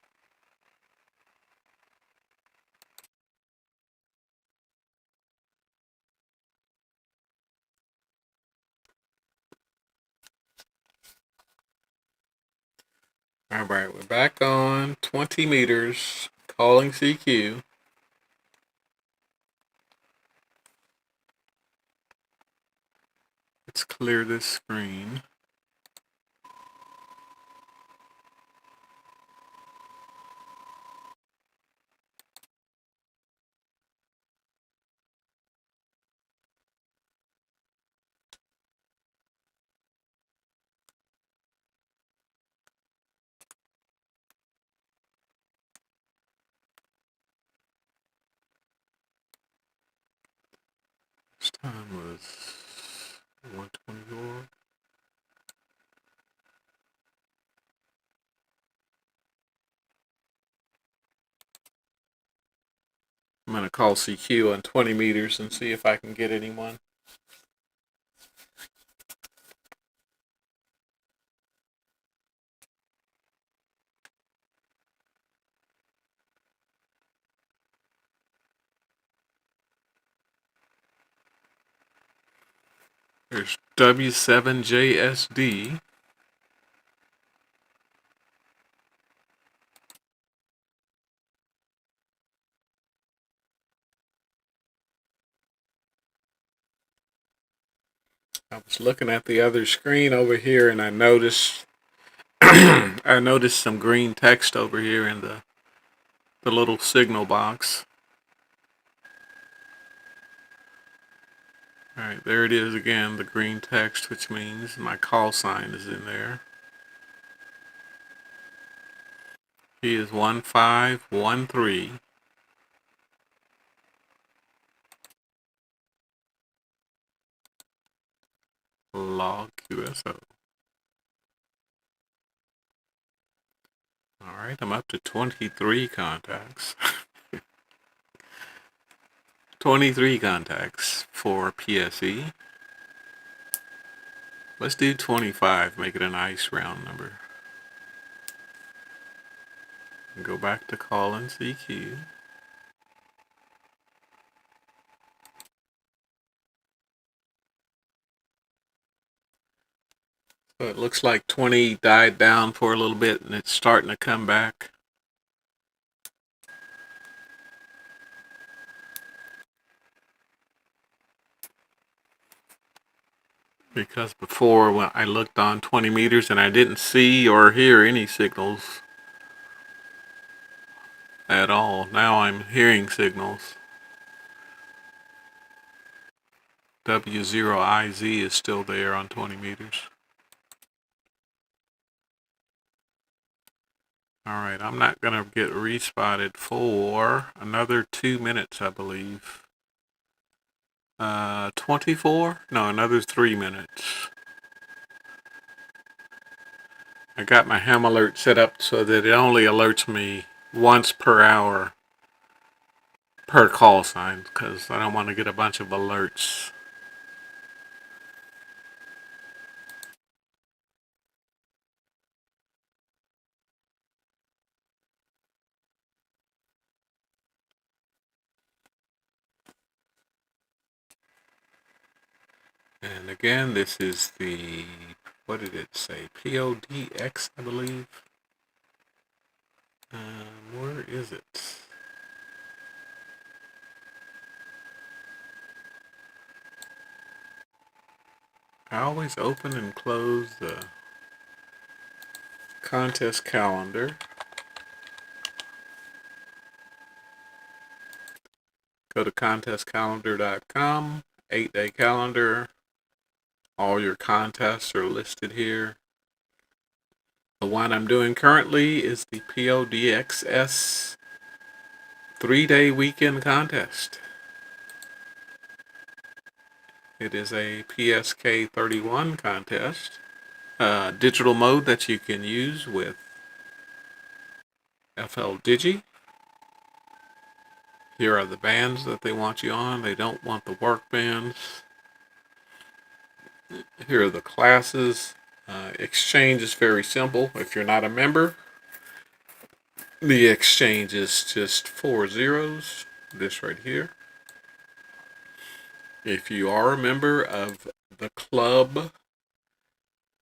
Alright, we're back on 20 meters, calling CQ. Let's clear this screen. This time was 124. I'm going to call CQ on 20 meters and see if I can get anyone. There's W7JSD. I was looking at the other screen over here and I noticed I noticed some green text over here in the little signal box. Alright, there it is again, the green text, which means my call sign is in there. He is 1513. Log QSO. Alright, I'm up to 23 contacts. 23 contacts for PSE. Let's do 25, make it a nice round number. And go back to calling CQ. So it looks like 20 died down for a little bit and it's starting to come back. Because before when I looked on 20 meters and I didn't see or hear any signals at all. Now I'm hearing signals. W0IZ is still there on 20 meters. Alright, I'm not going to get respotted for another 2 minutes, I believe. 24? No, another 3 minutes. I got my ham alert set up so that it only alerts me once per hour per call sign, because I don't want to get a bunch of alerts. And again, this is the, what did it say? PODX, I believe. Where is it? I always open and close the contest calendar. Go to contestcalendar.com, 8-day calendar. All your contests are listed here. The one I'm doing currently is the PODXS 3-day weekend contest. It is a PSK31 contest, digital mode that you can use with FLDIGI. Here are the bands that they want you on. They don't want the work bands. Here are the classes. Exchange is very simple. If you're not a member, the exchange is just 4 zeros, this right here. If you are a member of the club,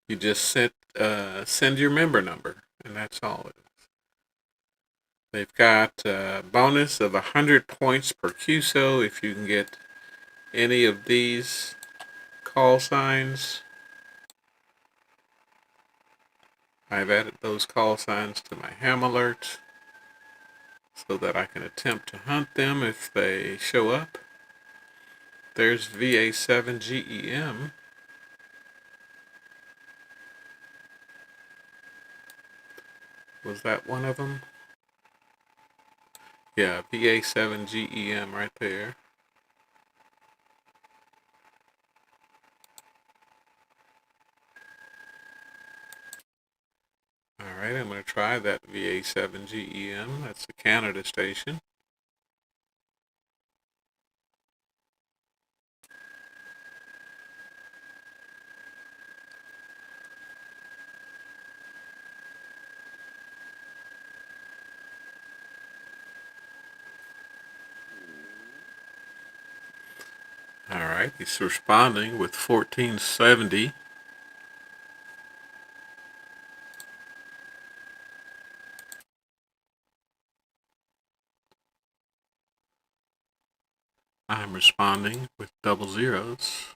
you just send your member number, and that's all it is. They've got a bonus of 100 points per QSO if you can get any of these call signs. I've added those call signs to my ham alerts so that I can attempt to hunt them if they show up. There's VA7GEM. Was that one of them? Yeah, VA7GEM right there. Alright, I'm going to try that VA7GEM. That's the Canada station. Alright, he's responding with 1470. I'm responding with double zeros.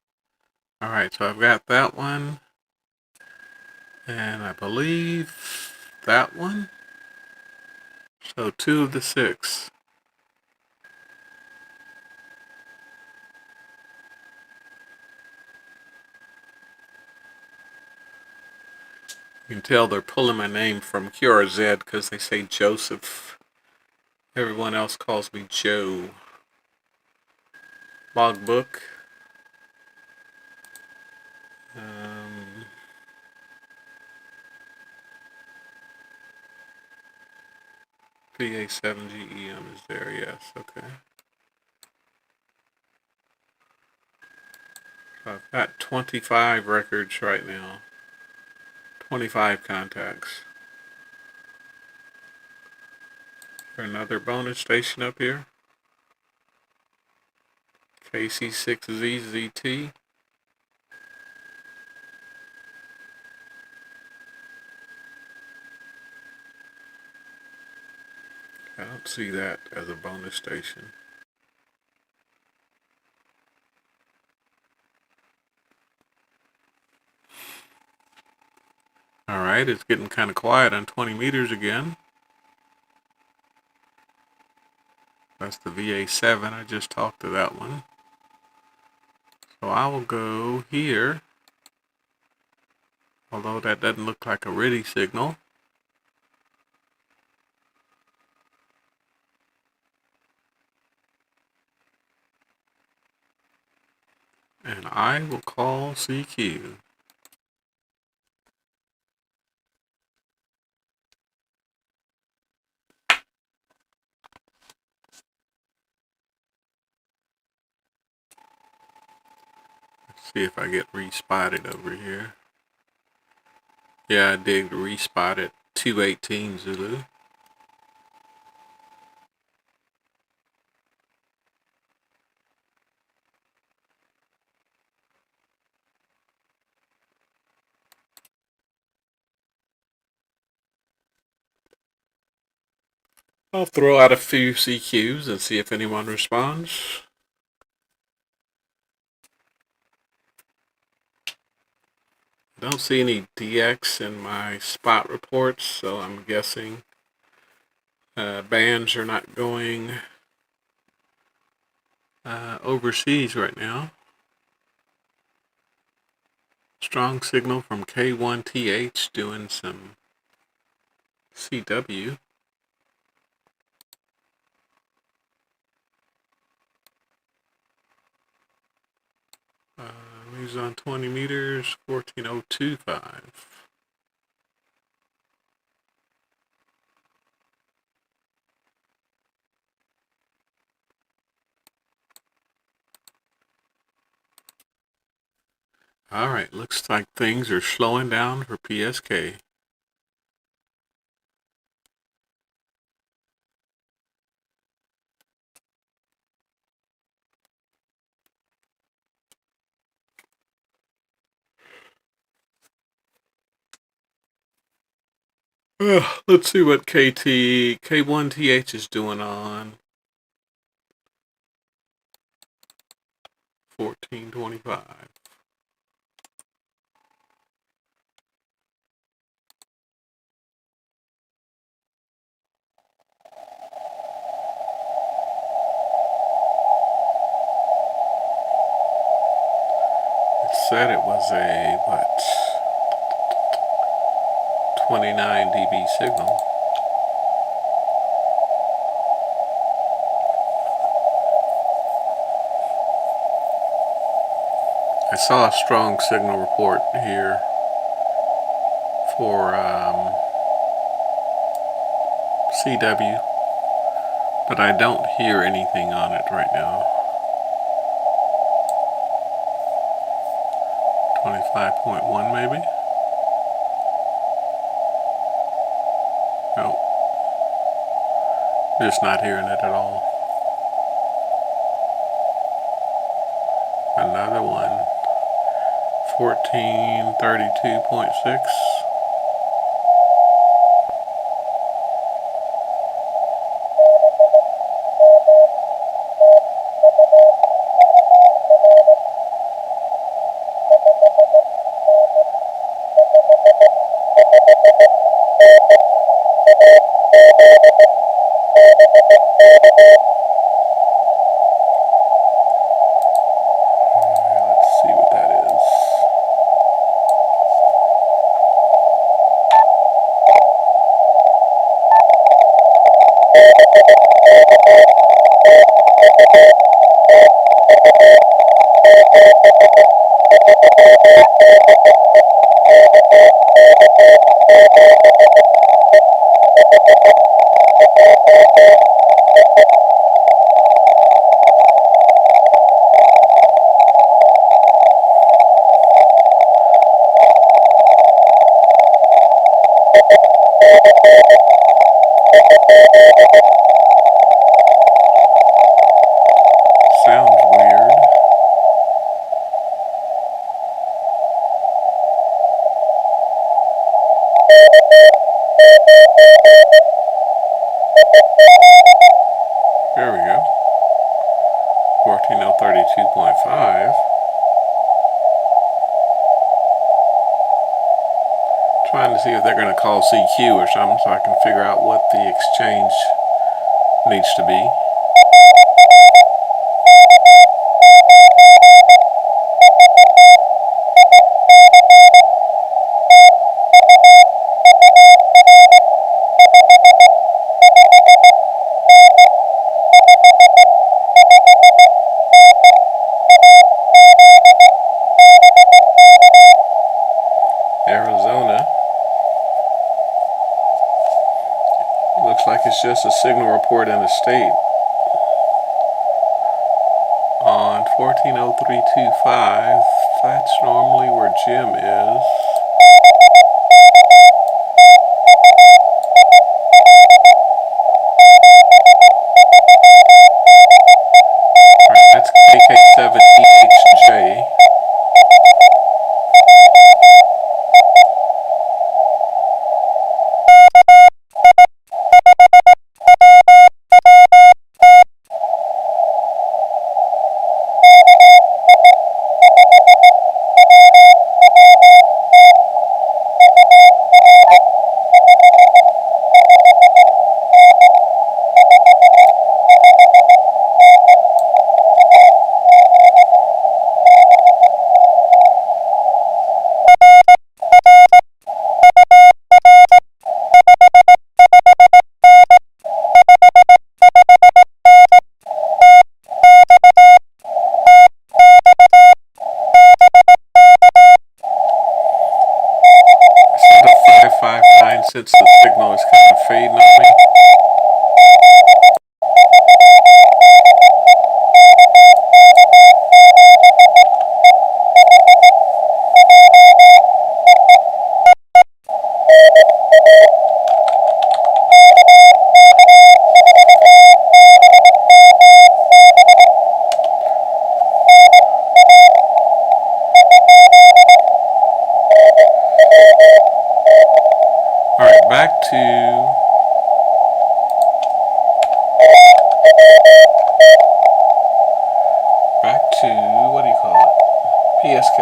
Alright, so I've got that one. And I believe that one. So 2 of the 6. You can tell they're pulling my name from QRZ because they say Joseph. Everyone else calls me Joe. Logbook. VA7GEM is there, yes, okay. So I've got 25 records right now. 25 contacts. Another bonus station up here. KC6ZZT. I don't see that as a bonus station. Alright, it's getting kind of quiet on 20 meters again. That's the VA7. I just talked to that one. So I will go here. Although that doesn't look like a RTTY signal. And I will call CQ. Let's see if I get respotted over here. Yeah, I did respot at 218 Zulu. I'll throw out a few CQs and see if anyone responds. I don't see any DX in my spot reports, so I'm guessing bands are not going overseas right now. Strong signal from K1TH doing some CW. He's on 20 meters, 14025. Alright, looks like things are slowing down for PSK. Let's see what K1TH is doing on 1425. It said it was a, 29 dB signal. I saw a strong signal report here for CW, but I don't hear anything on it right now. 25.1 maybe? Nope. Just not hearing it at all. Another one. 1432.6. Sounds weird. There we go. 14032.5. Trying to see if they're going to call CQ or something so I can figure out what the exchange needs to be. Arizona. Looks like it's just a signal report in the state on 140325. That's normally where Jim is. Alright, that's KK7EHJ. Since the signal is kind of fading on me. Alright, back to what do you call it? PSK.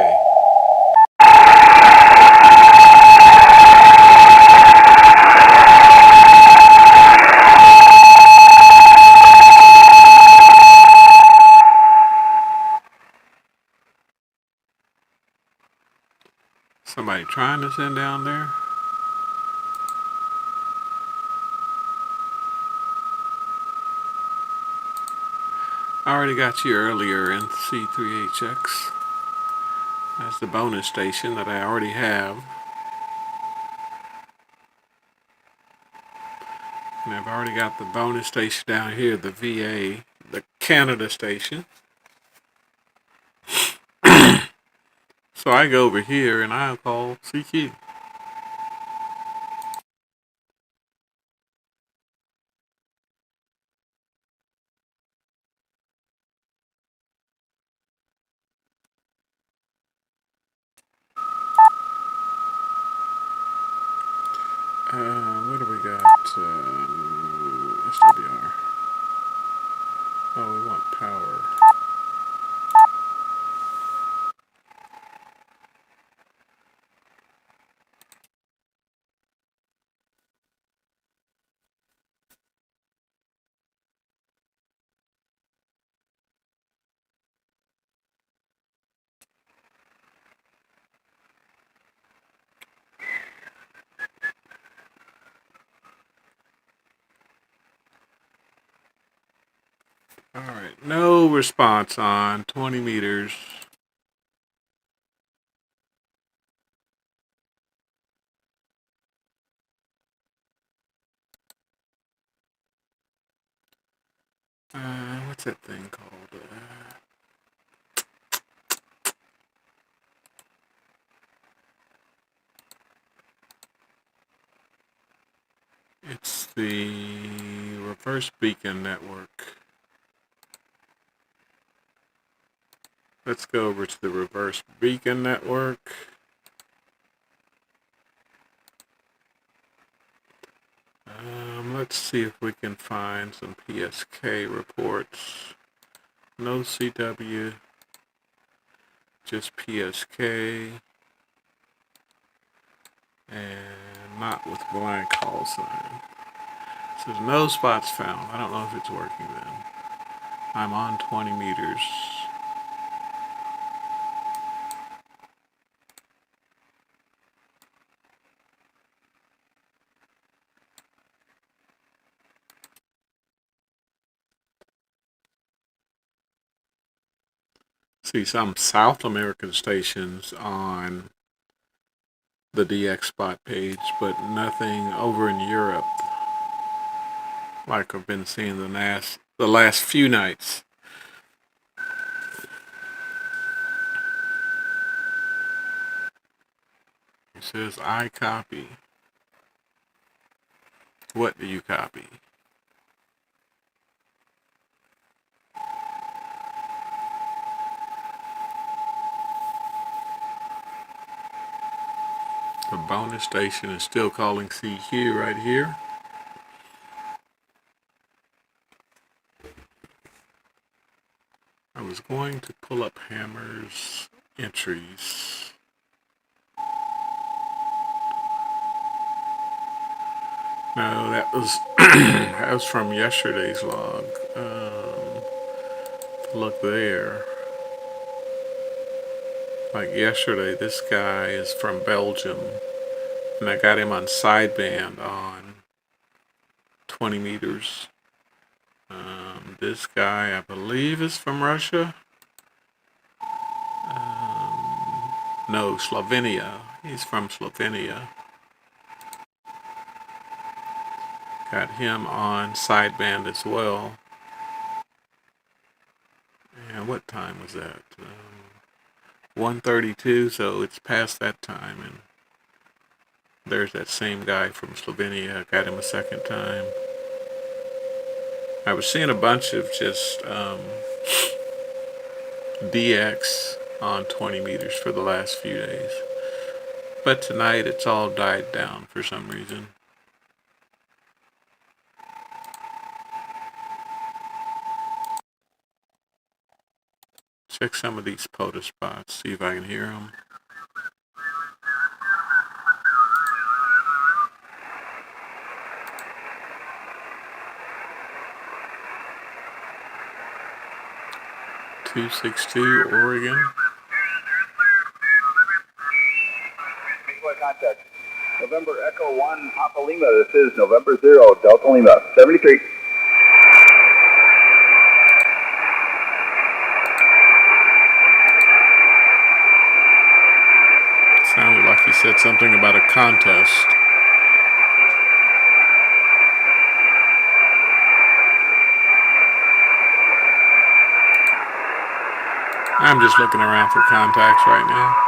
Somebody trying to send down there? I already got you earlier in C3HX. That's the bonus station that I already have. And I've already got the bonus station down here, the VA, the Canada station. So I go over here and I'll call CQ. What do we got? SWR. Oh, we want power. Alright, no response on 20 meters. What's that thing called? It's the reverse beacon network. Let's go over to the reverse beacon network. Let's see if we can find some PSK reports. No CW, just PSK, and not with blank call sign. It says no spots found. I don't know if it's working then. I'm on 20 meters. See some South American stations on the DX spot page, but nothing over in Europe like I've been seeing the last few nights. It says I copy. What do you copy? The bonus station is still calling CQ right here. I was going to pull up Hammer's entries. No, that was that was from yesterday's log. Look there. Like yesterday, this guy is from Belgium, and I got him on sideband on 20 meters. This guy, I believe, is from Russia. No, Slovenia. He's from Slovenia. Got him on sideband as well. And what time was that? 1:32, so it's past that time. And there's that same guy from Slovenia. Got him a second time. I was seeing a bunch of just DX on 20 meters for the last few days. But tonight it's all died down for some reason. Check some of these POTA spots, see if I can hear them. .262 Oregon. Contact. November Echo 1 Papa Lima. This is November 0 Delta Lima 73. Sounded like he said something about a contest. I'm just looking around for contacts right now.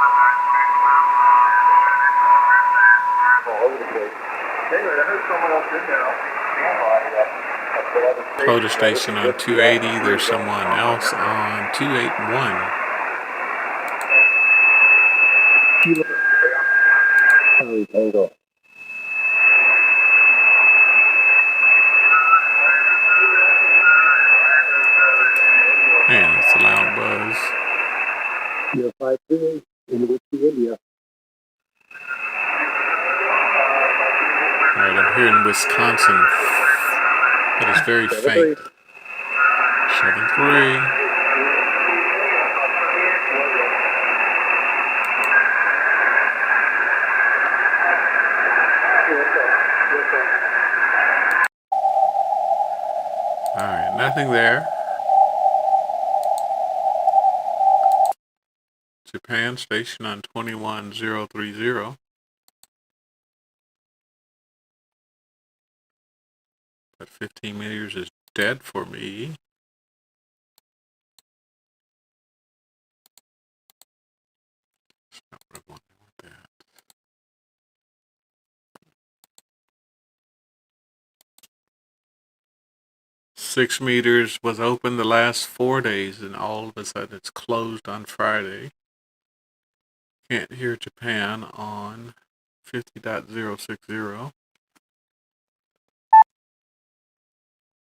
POTA station on 280. There's someone else on 281. Man, it's a loud buzz. You're 5-2 in Whiskey, India. Alright, I'm here in Wisconsin. That is very faint. 7-3. Alright, nothing there. Japan station on 21030. But 15 meters is dead for me. That's not what I want that. Six meters was open the last 4 days, and all of a sudden it's closed on Friday. Can't hear Japan on 50.060.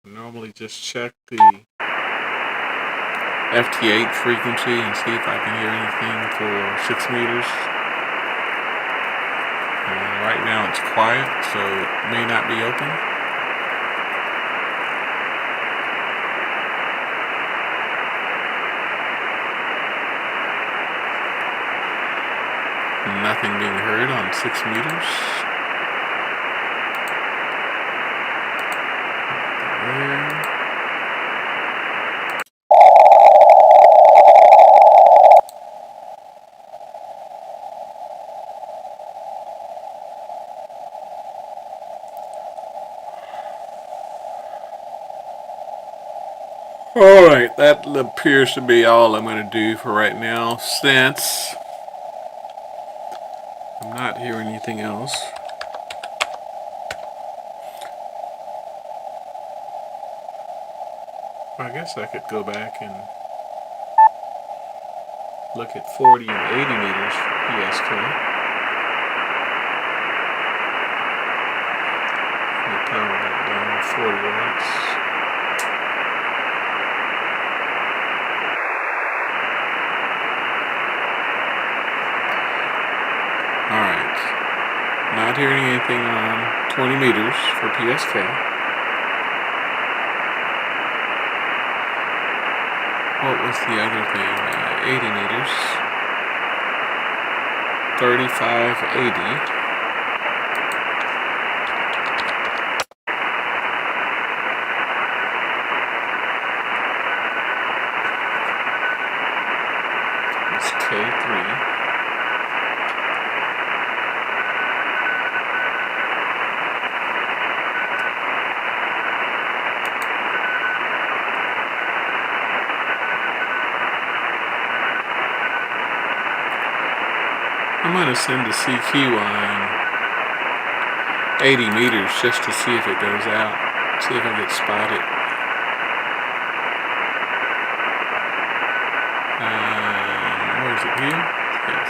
Normally just check the FT8 frequency and see if I can hear anything for 6 meters. Right now it's quiet, so it may not be open. Nothing being heard on 6 meters. There. Alright, that appears to be all I'm going to do for right now, since I'm not hearing anything else. I guess I could go back and look at 40 and 80 meters for PSK. Let me power that down 40 watts. Alright, not hearing anything on 20 meters for PSK. What was the other thing? 80 meters. 3580. It's K3. I'm going to send a CQ on 80 meters just to see if it goes out, see if I get spotted. here? Yes,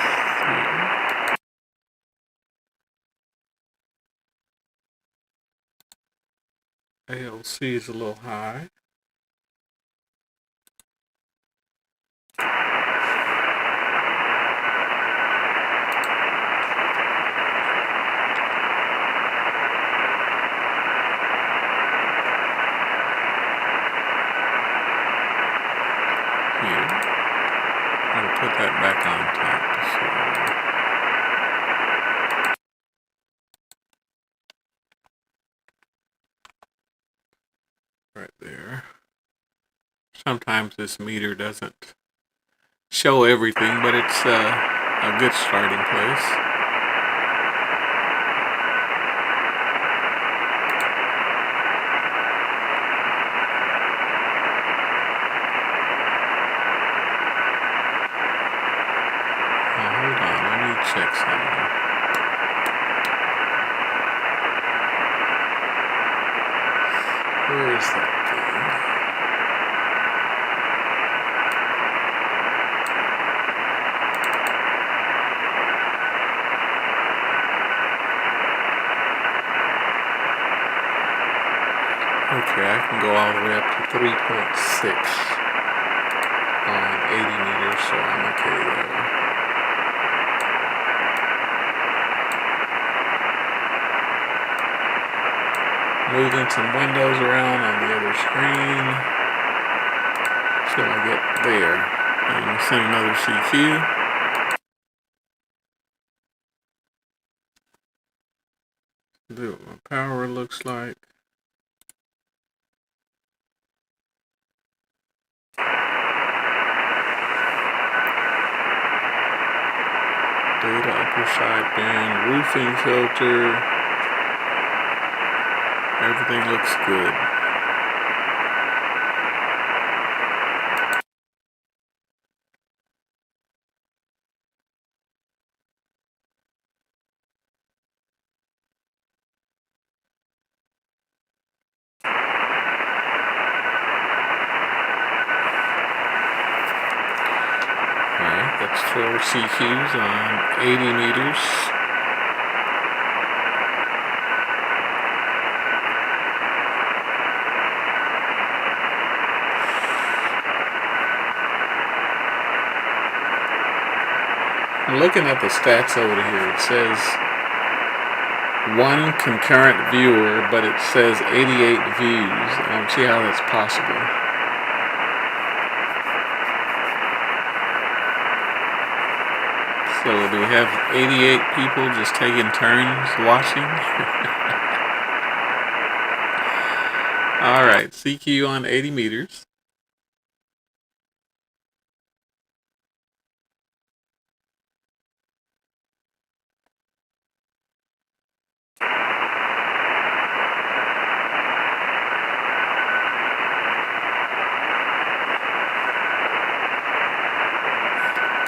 here. ALC is a little high. Here. I'll put that back on top. So right there. Sometimes this meter doesn't show everything, but it's a good starting place. Hold on, let me check something. Where is that thing? Okay, I can go all the way up to 3.6 on 80 meters, so I'm okay there. Moving some windows around on the other screen till I get there. And send another CQ. Do what my power looks like. Data upper sideband, roofing filter. Everything looks good. Alright, that's 4 CQs on 80 meters. I'm looking at the stats over here. It says 1 concurrent viewer, but it says 88 views. I don't see how that's possible. So do we have 88 people just taking turns watching? Alright, CQ on 80 meters.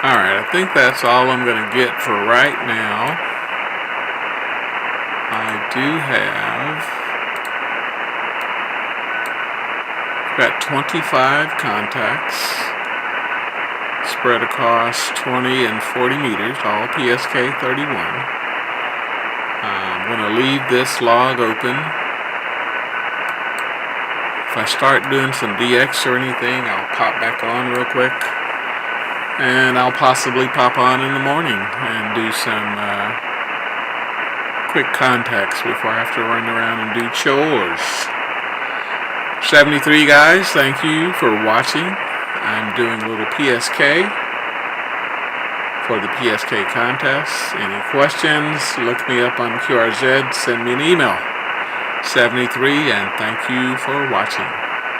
Alright, I think that's all I'm going to get for right now. I do have... got 25 contacts spread across 20 and 40 meters, all PSK31. I'm going to leave this log open. If I start doing some DX or anything, I'll pop back on real quick. And I'll possibly pop on in the morning and do some quick contacts before I have to run around and do chores. 73 guys, thank you for watching. I'm doing a little PSK for the PSK contest. Any questions, look me up on QRZ, send me an email. 73, and thank you for watching.